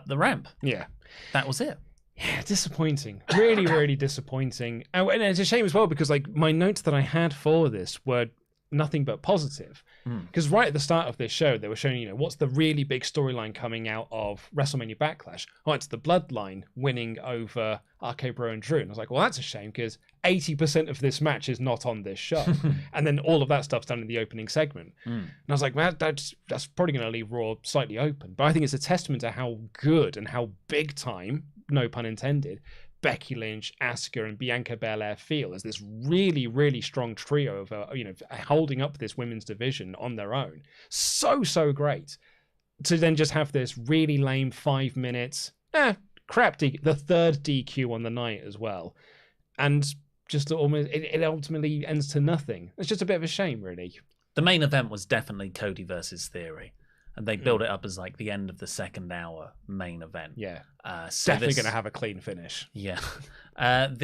the ramp. Yeah. That was it. Yeah, disappointing. Really, really disappointing. And it's a shame as well because like my notes that I had for this were nothing but positive. Because right at the start of this show, they were showing, what's the really big storyline coming out of WrestleMania Backlash? Oh, it's the Bloodline winning over RKBro and Drew. And I was like, well, that's a shame because 80% of this match is not on this show. And then all of that stuff's done in the opening segment. And I was like, well, that's probably going to leave Raw slightly open. But I think it's a testament to how good and how big time, no pun intended, Becky Lynch, Asuka, and Bianca Belair feel as this really, really strong trio of, holding up this women's division on their own. So great. To then just have this really lame 5 minutes, crap, the third DQ on the night as well. And just almost, it ultimately ends to nothing. It's just a bit of a shame, really. The main event was definitely Cody versus Theory. And they build it up as like the end of the second hour main event. Yeah. Definitely going to have a clean finish. Yeah. But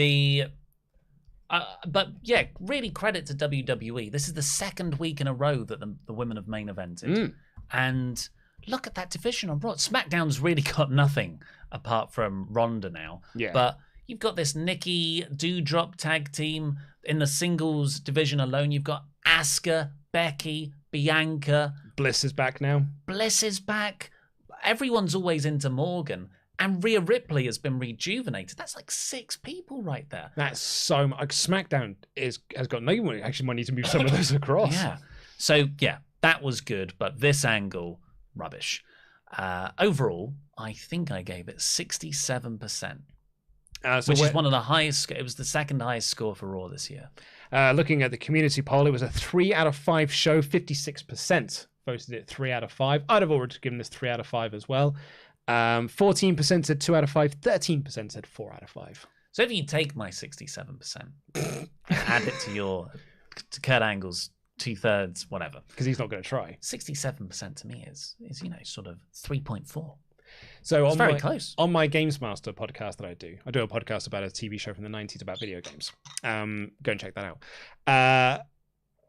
yeah, really credit to WWE. This is the second week in a row that the women have main evented. And look at that division on Raw. SmackDown's really got nothing apart from Ronda now. Yeah. But you've got this Nikki Doudrop tag team in the singles division alone. You've got Asuka, Becky, Bianca. Bliss is back now. Bliss is back. Everyone's always into Morgan. And Rhea Ripley has been rejuvenated. That's like 6 people right there. That's so much. Like, SmackDown has got no one. Actually, might need to move some of those across. Yeah. So, yeah, that was good. But this angle, rubbish. Overall, I think I gave it 67%. Which is one of the highest. It was the second highest score for Raw this year. Looking at the community poll, it was a 3 out of 5 show. 56% voted it 3 out of 5. I'd have already given this 3 out of 5 as well. 14% said 2 out of 5. 13% said 4 out of 5. So if you take my 67%, add it to Kurt Angle's 2/3, whatever, because he's not going to try. 67% to me is sort of 3.4. So it's very close. On my Games Master podcast that I do a podcast about a TV show from the 90s about video games. Go and check that out.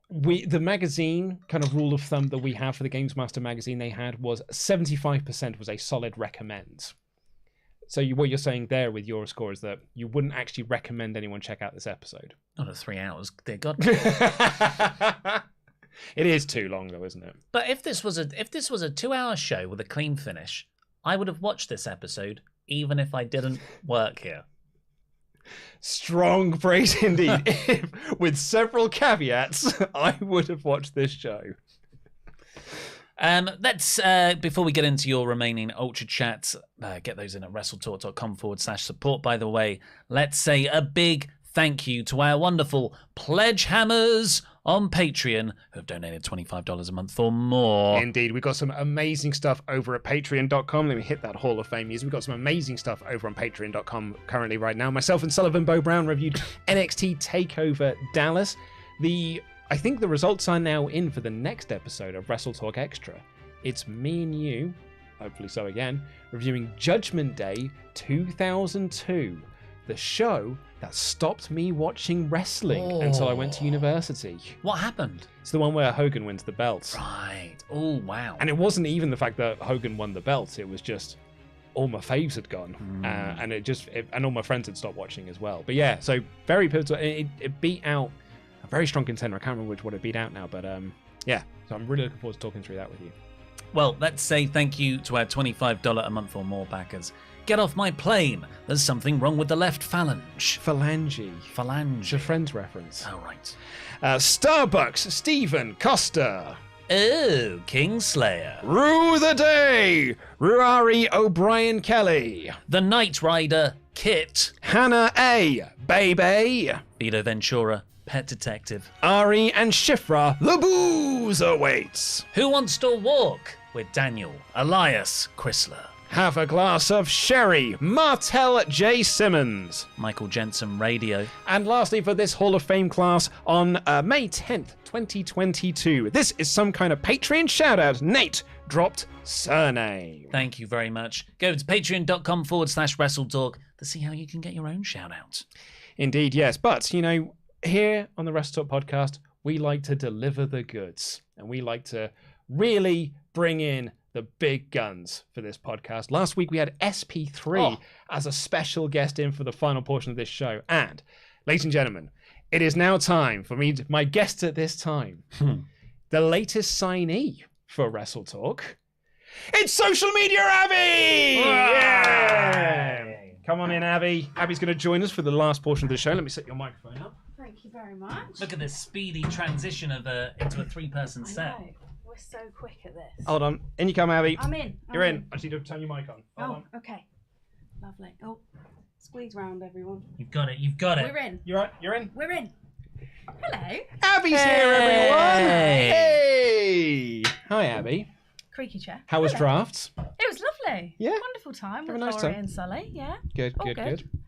The magazine kind of rule of thumb that we have for the Games Master magazine they had was 75% was a solid recommend. So what you're saying there with your score is that you wouldn't actually recommend anyone check out this episode. Not at 3 hours, dear God. It is too long though, isn't it? But if this was a 2-hour show with a clean finish, I would have watched this episode even if I didn't work here. Strong praise indeed. With several caveats, I would have watched this show. Let's before we get into your remaining Ultra Chats, get those in at wrestletalk.com/support. By the way, let's say a big thank you to our wonderful Pledgehammers on Patreon who have donated $25 a month or more. Indeed, we've got some amazing stuff over at patreon.com. Let me hit that Hall of Fame music. We've got some amazing stuff over on patreon.com currently right now. Myself and Sullivan Bo Brown reviewed NXT TakeOver Dallas. I think the results are now in for the next episode of WrestleTalk Extra. It's me and you, hopefully so again, reviewing Judgment Day 2002. The show that stopped me watching wrestling until I went to university. What happened? It's the one where Hogan wins the belt. Right. Oh, wow. And it wasn't even the fact that Hogan won the belt. It was just all my faves had gone. And all my friends had stopped watching as well. But yeah, so very pivotal. It beat out a very strong contender. I can't remember what it beat out now. But yeah, so I'm really looking forward to talking through that with you. Well, let's say thank you to our $25 a month or more backers. Get off my plane. There's something wrong with the left phalange. Phalange. Phalange. It's a Friends reference. Oh, right. Starbucks, Stephen Costa. Oh, Kingslayer. Rue the Day, Ruari O'Brien Kelly. The Knight Rider, Kit. Hannah A, Baby. Vito Ventura, Pet Detective. Ari and Shifra, The Booze Awaits. Who Wants to Walk? With Daniel Elias Chrysler. Have a Glass of Sherry, Martell J. Simmons. Michael Jensen Radio. And lastly, for this Hall of Fame class on May 10th, 2022. This is some kind of Patreon shout-out. Nate dropped surname. Thank you very much. Go to patreon.com/WrestleTalk to see how you can get your own shout-out. Indeed, yes. But, here on the WrestleTalk podcast, we like to deliver the goods. And we like to really bring in the big guns for this podcast. Last week we had SP3 as a special guest in for the final portion of this show. And, ladies and gentlemen, it is now time for my guest at this time, the latest signee for WrestleTalk. It's Social Media Abbie! Yeah! Come on in, Abbie. Abbie's going to join us for the last portion of the show. Let me set your microphone up. Thank you very much. Look at this speedy transition into a three-person set. I know. We're so quick at this. Hold on. In you come, Abbie. I'm in. You're in. I just need to turn your mic on. Hold on. Okay. Lovely. Oh, squeeze round, everyone. You've got it. You've got it. We're in. You're in? We're in. Hello. Abbie's here, everyone. Hey. Hi, Abbie. Creaky chair. How was Hello. drafts? It was lovely. Yeah. Wonderful time with Have a nice Laurie time. and Sully. Yeah. Good.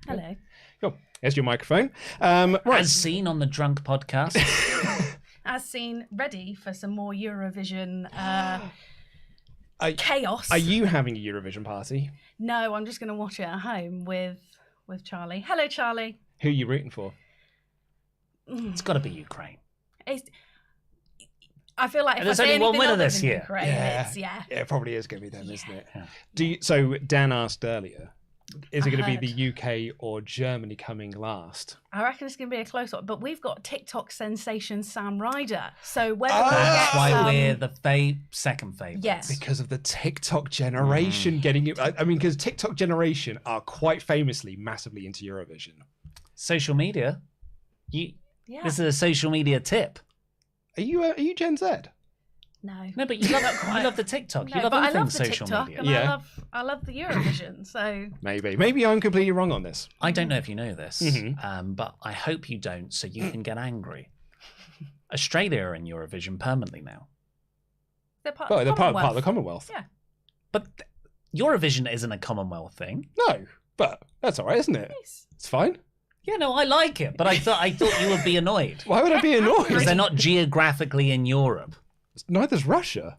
Hello. Cool. There's your microphone. Right. As seen on the Drunk podcast. As seen, ready for some more Eurovision chaos. Are you having a Eurovision party? No, I'm just going to watch it at home with Charlie. Hello, Charlie. Who are you rooting for? It's got to be Ukraine. I feel like if There's I say only one anything winner other this than year. Ukraine, Yeah, it probably is going to be them, isn't it? Yeah. So Dan asked earlier, is it going to be the UK or Germany coming last? I reckon it's going to be a close one, but we've got TikTok sensation Sam Ryder. So whether That's we why get we're the second favourite. Yes. Because of the TikTok generation getting it. I mean, because TikTok generation are quite famously massively into Eurovision. Social media. This is a social media tip. Are you Gen Z? No, but you love the TikTok. No, You love but I everything love the social TikTok media. and I love the Eurovision. So Maybe I'm completely wrong on this. I don't know if you know this, but I hope you don't, so you can get angry. Australia are in Eurovision permanently now. they're part, Well, of, they're the part of the Commonwealth. Yeah. But Eurovision isn't a Commonwealth thing. No, but that's all right, isn't it? Nice. It's fine. Yeah, no, I like it, but I thought you would be annoyed. Why would I be Because annoyed? they're not geographically in Europe. Neither's Russia.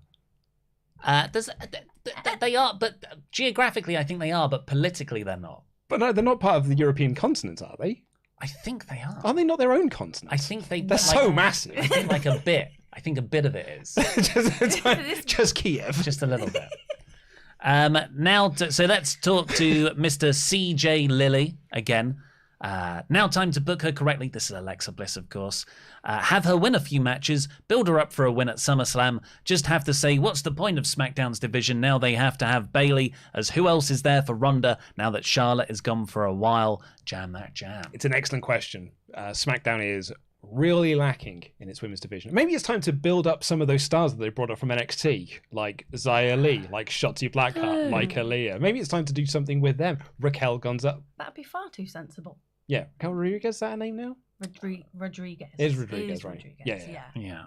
They are, but geographically I think they are, but politically they're not. But no, they're not part of the European continent, are they? I think they are. Are they not their own continent? I think They're so massive. I think like a bit. I think a bit of it is. just Kiev. Just a little bit. So let's talk to Mr. CJ Lilly again. Now time to book her correctly. This is Alexa Bliss, of course. Have her win a few matches, build her up for a win at SummerSlam. Just have to say, what's the point of SmackDown's division now they have to have Bayley, as who else is there for Ronda now that Charlotte is gone for a while? Jam that jam. It's an excellent question. SmackDown is really lacking in its women's division. Maybe it's time to build up some of those stars that they brought up from NXT, like Xia Li, like Shotzi Blackheart, like Aaliyah. Maybe it's time to do something with them. Raquel Gonzalez. That'd be far too sensible. Yeah, Raquel Rodriguez, is that her name now? Rodriguez. It is Rodriguez, right? Rodriguez, Yeah.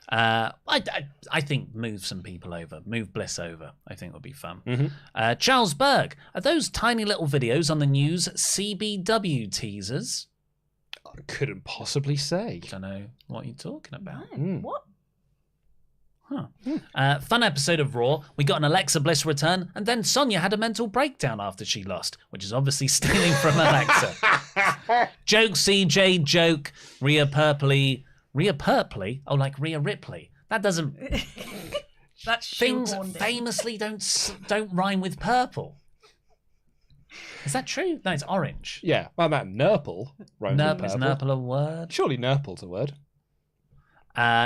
I think move some people over. Move Bliss over. I think would be fun. Mm-hmm. Charles Berg. Are those tiny little videos on the news CBW teasers? I couldn't possibly say. Don't know what you're talking about. No. What? Fun episode of Raw. We got an Alexa Bliss return, and then Sonya had a mental breakdown after she lost, which is obviously stealing from Alexa. Joke, CJ, joke. Rhea Purpley. Oh, like Rhea Ripley. That doesn't. That's Things shoehorned in. famously don't rhyme with purple. Is that true? No, it's orange. Yeah, well, that Nurple. Is Nurple a word? Surely Nurple's a word.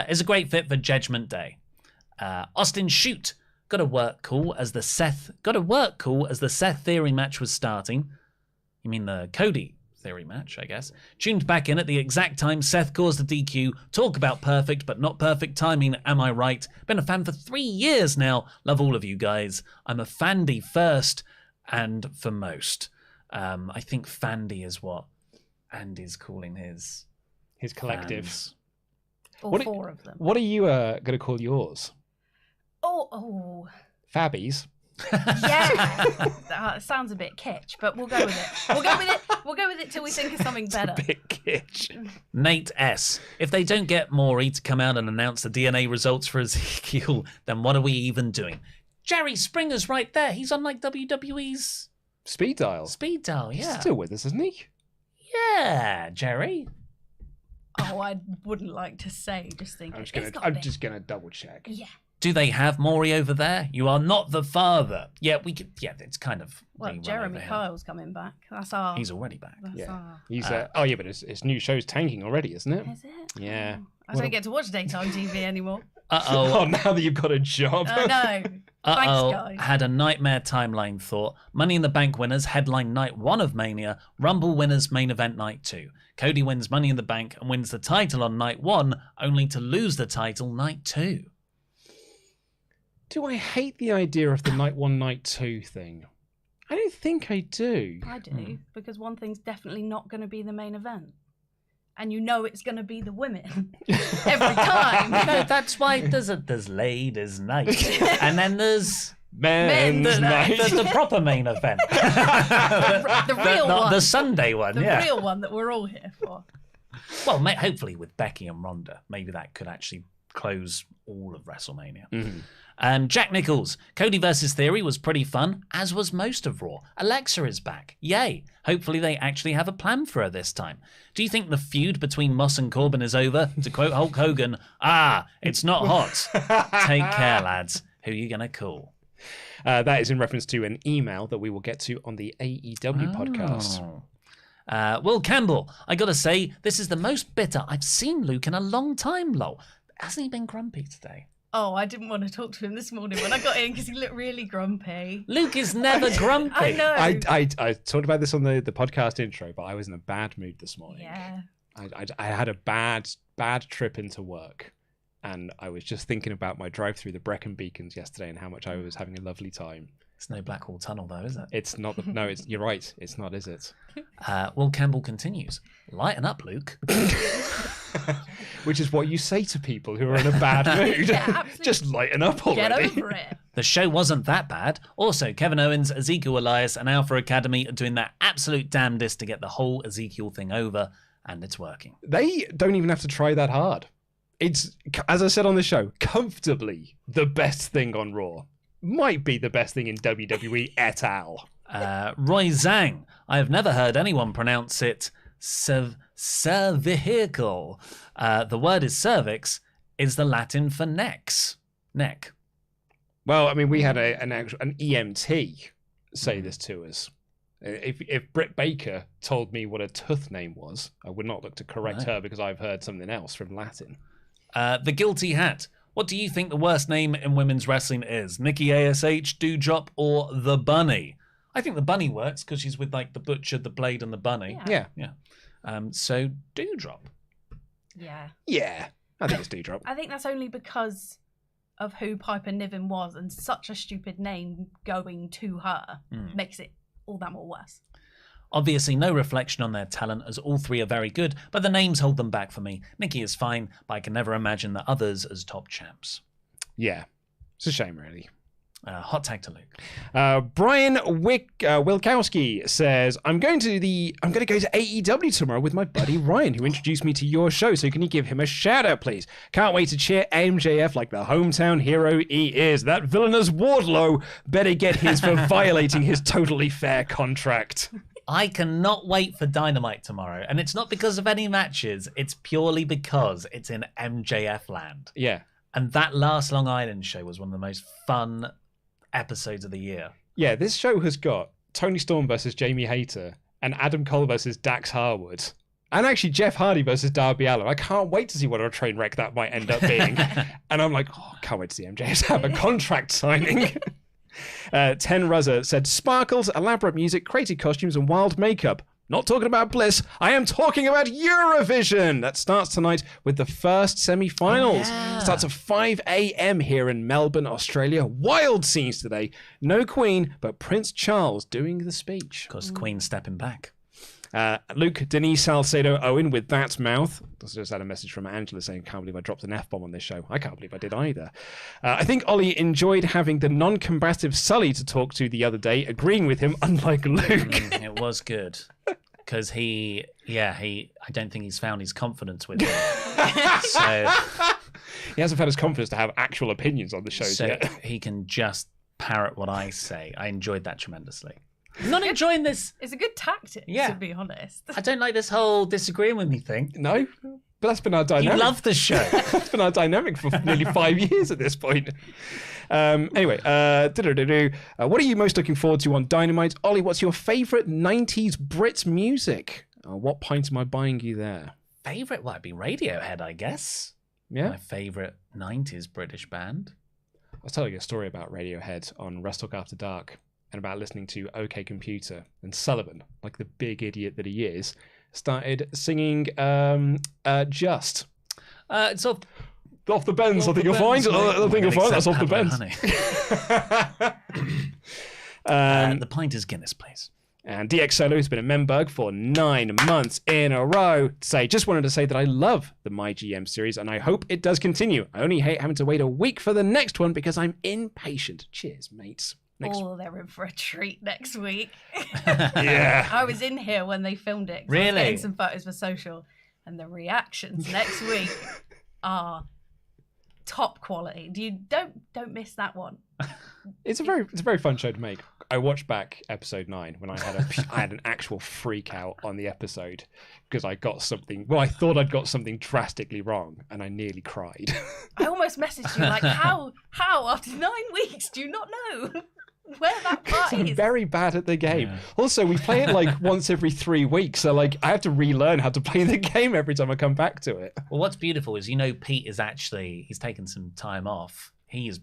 Is a great fit for Judgment Day. Austin Shoot got to work cool as the Seth Theory match was starting. You mean the Cody Theory match, I guess. Tuned back in at the exact time Seth caused the DQ. Talk about perfect but not perfect timing, am I right? Been a fan for 3 years now. Love all of you guys. I'm a Fandy first and for most. I think Fandy is what Andy's calling his collective. Fans. All four of them. What are you going to call yours? Oh. Fabbies. Yeah. That sounds a bit kitsch, but we'll go with it. We'll go with it till we think of something better. A bit kitsch. Nate S. If they don't get Maury to come out and announce the DNA results for Ezekiel, then what are we even doing? Jerry Springer's right there. He's on like WWE's Speed dial. Yeah. He's still with us, isn't he? Yeah, Jerry. Oh, I wouldn't like to say. Just think. I'm just gonna double check. Yeah. Do they have Maury over there? You are not the father. Yeah, we could. Yeah, it's kind of. Well, Jeremy Kyle's coming back. That's our. He's already back. He's. But his new show's tanking already, isn't it? Is it? Yeah. I don't get to watch daytime TV anymore. Uh-oh. Oh, now that you've got a job. I know. Thanks, guys. Had a nightmare timeline thought. Money in the Bank winners headline night 1 of Mania. Rumble winners main event night 2. Cody wins Money in the Bank and wins the title on night 1, only to lose the title night 2. Do I hate the idea of the night 1, night 2 thing? I don't think I do. I do, because one thing's definitely not going to be the main event. And you know it's going to be the women every time. No, that's why there's ladies' night, and then there's men's night. The proper main event, the real one, the Sunday one, the real one that we're all here for. Well, hopefully with Becky and Ronda, maybe that could actually close all of WrestleMania. Mm-hmm. Jack Nichols, Cody versus Theory was pretty fun, as was most of Raw. Alexa is back. Yay. Hopefully they actually have a plan for her this time. Do you think the feud between Moss and Corbin is over? To quote Hulk Hogan, it's not hot. Take care, lads. Who are you going to call? That is in reference to an email that we will get to on the AEW podcast. Will Campbell, I got to say, this is the most bitter I've seen Luke in a long time, lol. Hasn't he been grumpy today? Oh, I didn't want to talk to him this morning when I got in because he looked really grumpy. Luke is never grumpy. I know. I talked about this on the podcast intro, but I was in a bad mood this morning. Yeah. I had a bad trip into work, and I was just thinking about my drive through the Brecon Beacons yesterday and how much I was having a lovely time. It's no Blackwall Tunnel, though, is it? It's not. No, you're right. It's not, is it? Will Campbell continues. Lighten up, Luke. Which is what you say to people who are in a bad mood. Yeah, just lighten up already. Get over it. The show wasn't that bad. Also, Kevin Owens, Ezekiel Elias, and Alpha Academy are doing their absolute damnedest to get the whole Ezekiel thing over, and it's working. They don't even have to try that hard. It's, as I said on the show, comfortably the best thing on Raw. Might be the best thing in WWE et al. Roy Zhang. I have never heard anyone pronounce it cervical. The word is cervix, is the Latin for neck. Well, I mean, we had an EMT say this to us. If Britt Baker told me what a tooth name was, I would not look to correct her because I've heard something else from Latin. The Guilty Hat. What do you think the worst name in women's wrestling is? Nikki, A.S.H, Doudrop, or The Bunny? I think The Bunny works because she's with like the Butcher, the Blade, and the Bunny. Yeah. So Doudrop. Yeah. Yeah. I think it's Doudrop. I think that's only because of who Piper Niven was, and such a stupid name going to her makes it all that more worse. Obviously, no reflection on their talent, as all three are very good, but the names hold them back for me. Nikki is fine, but I can never imagine the others as top champs. Yeah. It's a shame, really. Hot tag to Luke. Brian Wilkowski says, I'm going to go to AEW tomorrow with my buddy Ryan, who introduced me to your show. So can you give him a shout out, please? Can't wait to cheer MJF like the hometown hero he is. That villainous Wardlow better get his for violating his totally fair contract. I cannot wait for Dynamite tomorrow, and it's not because of any matches. It's purely because it's in MJF land. Yeah. And that last Long Island show was one of the most fun episodes of the year. Yeah, this show has got Tony Storm versus Jamie Hayter and Adam Cole versus Dax Harwood. And actually Jeff Hardy versus Darby Allin. I can't wait to see what a train wreck that might end up being. And I'm like, can't wait to see MJF have a contract signing. Ten Ruzza said, sparkles, elaborate music, crazy costumes, and wild makeup. Not talking about Bliss. I am talking about Eurovision. That starts tonight with the first semi-finals. Starts at 5 a.m. here in Melbourne, Australia. Wild scenes today. No Queen, but Prince Charles doing the speech. Because Queen's stepping back. Luke, Denise Salcedo Owen with that mouth. I just had a message from Angela saying, can't believe I dropped an F-bomb on this show. I can't believe I did either. I think Ollie enjoyed having the non-combative Sully to talk to the other day, agreeing with him, unlike Luke. It was good. Because I don't think he's found his confidence with him. So he hasn't found his confidence to have actual opinions on the shows yet. He can just parrot what I say. I enjoyed that tremendously. I'm not enjoying this. It's a good tactic, to be honest. I don't like this whole disagreeing with me thing. No? But that's been our dynamic. You love the show. That's been our dynamic for nearly 5 years at this point. Anyway, what are you most looking forward to on Dynamite? Ollie, what's your favourite 90s Brit music? What pint am I buying you there? Favourite? Well, it'd be Radiohead, I guess. Yeah. My favourite 90s British band. I was telling you a story about Radiohead on WrestleTalk After Dark and about listening to OK Computer, and Sullivan, like the big idiot that he is, started singing Just. It's off the bends, I think you'll find. I think you'll find that's off the bends. The pint is Guinness, please. And DX Solo has been in Memberg for 9 months in a row. Just wanted to say that I love the My GM series and I hope it does continue. I only hate having to wait a week for the next one because I'm impatient. Cheers, mates. They're in for a treat next week. Yeah. I was in here when they filmed it. Really? I was getting some photos for social, and the reactions next week are top quality. Don't miss that one. It's a very fun show to make. I watched back episode 9 when I had an actual freak out on the episode because I got something. Well, I thought I'd got something drastically wrong, and I nearly cried. I almost messaged you like, how after 9 weeks do you not know where that part I'm is? very bad at the game. Yeah. Also, we play it like once every 3 weeks, so like I have to relearn how to play the game every time I come back to it. Well, what's beautiful is, Pete is he's taken some time off. He is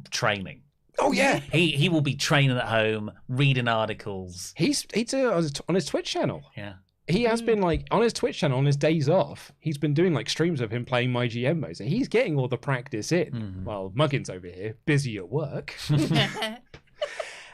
training. Oh yeah, he will be training at home, reading articles. he's on his Twitch channel. Yeah. He has been like on his Twitch channel on his days off. He's been doing like streams of him playing My GM mode. So he's getting all the practice in. While Muggins over here busy at work.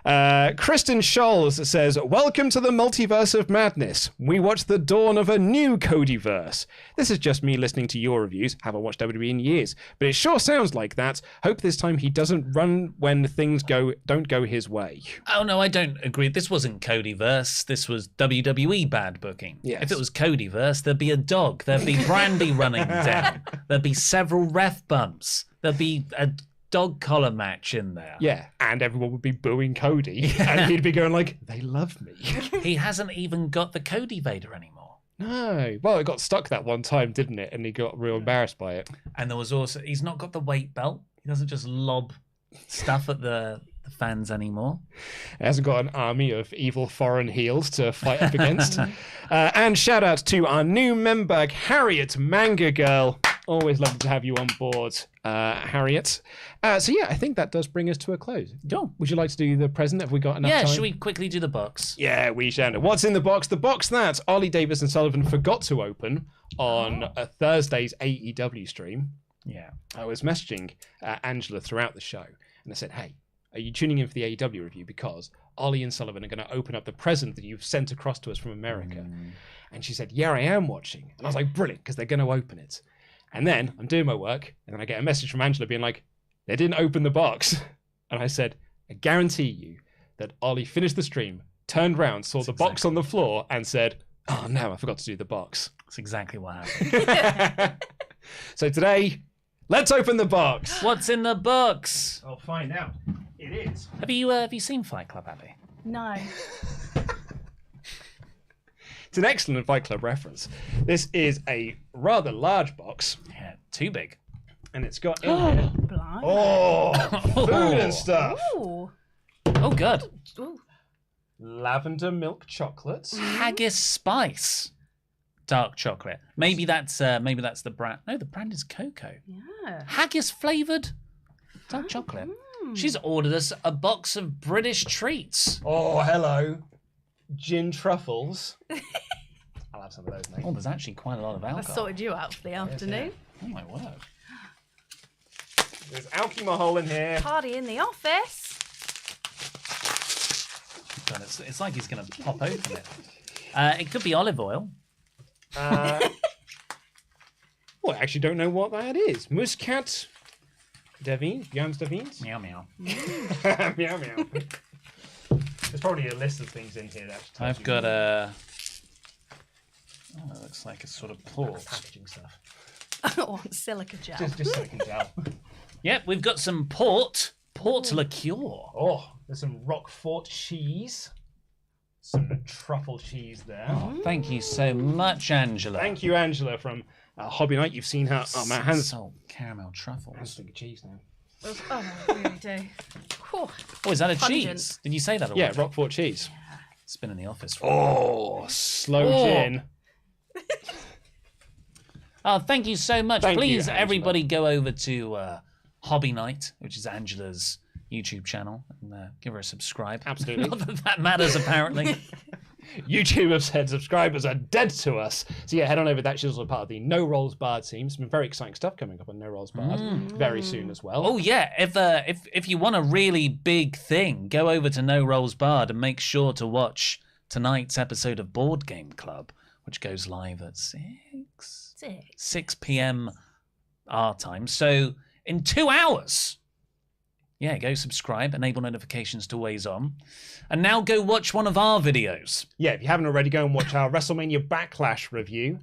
Kristen Scholes says, welcome to the multiverse of madness. We watch the dawn of a new Codyverse. This is just me listening to your reviews. Haven't watched WWE in years, but it sure sounds like that. Hope this time he doesn't run when things don't go his way. Oh no, I don't agree. This wasn't Codyverse. This was WWE bad booking. Yes. If it was Codyverse, there'd be a dog. There'd be brandy running down. There'd be several ref bumps. There'd be a dog collar match in there. Yeah, and everyone would be booing Cody, and he'd be going like, they love me. He hasn't even got the Cody Vader anymore. No. Well, it got stuck that one time, didn't it? And he got real embarrassed by it. And there was also, he's not got the weight belt. He doesn't just lob stuff at the fans anymore. He hasn't got an army of evil foreign heels to fight up against. And shout out to our new member, Harriet Manga Girl. Always lovely to have you on board, Harriet. So yeah, I think that does bring us to a close. Go. Would you like to do the present? Have we got enough time? Yeah, should we quickly do the box? Yeah, we shall. What's in the box? The box that Ollie Davis and Sullivan forgot to open on a Thursday's AEW stream. Yeah. I was messaging Angela throughout the show, and I said, hey, are you tuning in for the AEW review? Because Ollie and Sullivan are going to open up the present that you've sent across to us from America. And she said, yeah, I am watching. And I was like, brilliant, because they're going to open it. And then I'm doing my work, and then I get a message from Angela being like, they didn't open the box. And I said, I guarantee you that Ollie finished the stream, turned round, saw the box on the floor, and said, oh no, I forgot to do the box. That's exactly what happened. So today, let's open the box. What's in the box? I'll find out. It is. Have you seen Fight Club, Abbie? No. It's an excellent Fight Club reference. This is a rather large box. Yeah, too big. And it's got in here. Blind. Oh, food and stuff. Ooh. Oh, good. Ooh. Lavender milk chocolate. Haggis spice. Dark chocolate. Maybe that's the brand. No, the brand is cocoa. Yeah. Haggis flavored dark chocolate. She's ordered us a box of British treats. Oh, hello. Gin truffles. I'll have some of those, mate. Oh, there's actually quite a lot of I alcohol. sorted you out for the afternoon. Oh my word. There's Alky Mahal in here. Party in the office. God, it's like he's going to pop open it. It could be olive oil. Well, I actually don't know what that is. Muscat Devine? Jans Devines? Meow meow. Meow meow. There's probably a list of things in here that I've got a... Oh, it looks like it's sort of port. packaging stuff. Oh, silica gel. Just so we can tell. Yep, we've got some port liqueur. Oh, there's some Roquefort cheese. some truffle cheese there. Oh, thank you so much, Angela. Thank you, Angela, from Hobby Night. You've seen her. Oh, my hands. Salt caramel truffles. Hands stick of cheese now. Oh, I really do. Whew. Oh, is that a Pungent. cheese? Did you say that already? Yeah, Roquefort cheese. It's been in the office for slow gin. Oh, thank you so much. Thank Please, you, everybody go over to Hobby Night, which is Angela's YouTube channel, and give her a subscribe. Absolutely. Not that that matters, apparently. YouTube have said subscribers are dead to us. So yeah, head on over to that. She's also part of the No Rolls Barred team. Some very exciting stuff coming up on No Rolls Barred very soon as well. Oh yeah, if you want a really big thing, go over to No Rolls Barred and make sure to watch tonight's episode of Board Game Club, which goes live at 6 p.m. our time. So in 2 hours. Yeah, go subscribe, enable notifications to always on. And now go watch one of our videos. Yeah, if you haven't already, go and watch our WrestleMania Backlash review,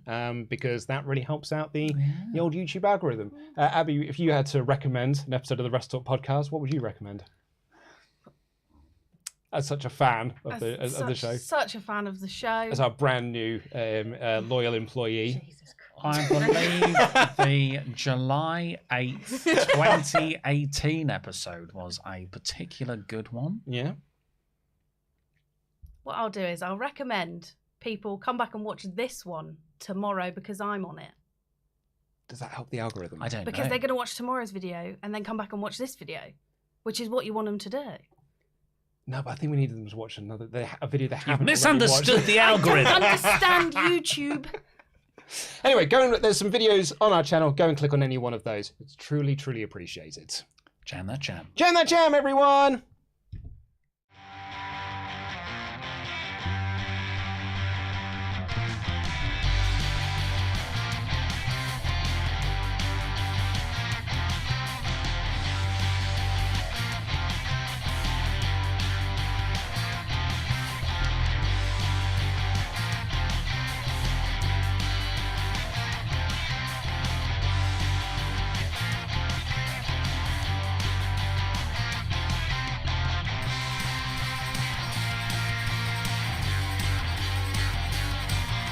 because that really helps out the old YouTube algorithm. Abby, if you had to recommend an episode of the WrestleTalk podcast, what would you recommend? As such a fan of the show. Such a fan of the show. As our brand new loyal employee. Jesus Christ. I believe the July 8th, 2018 episode was a particular good one. Yeah. What I'll do is I'll recommend people come back and watch this one tomorrow because I'm on it. Does that help the algorithm? I don't know. Because they're going to watch tomorrow's video and then come back and watch this video, which is what you want them to do. No, but I think we need them to watch a video they haven't misunderstood the algorithm. I don't understand YouTube. Anyway, there's some videos on our channel. Go and click on any one of those. It's truly, truly appreciated. Jam that jam. Jam that jam, everyone!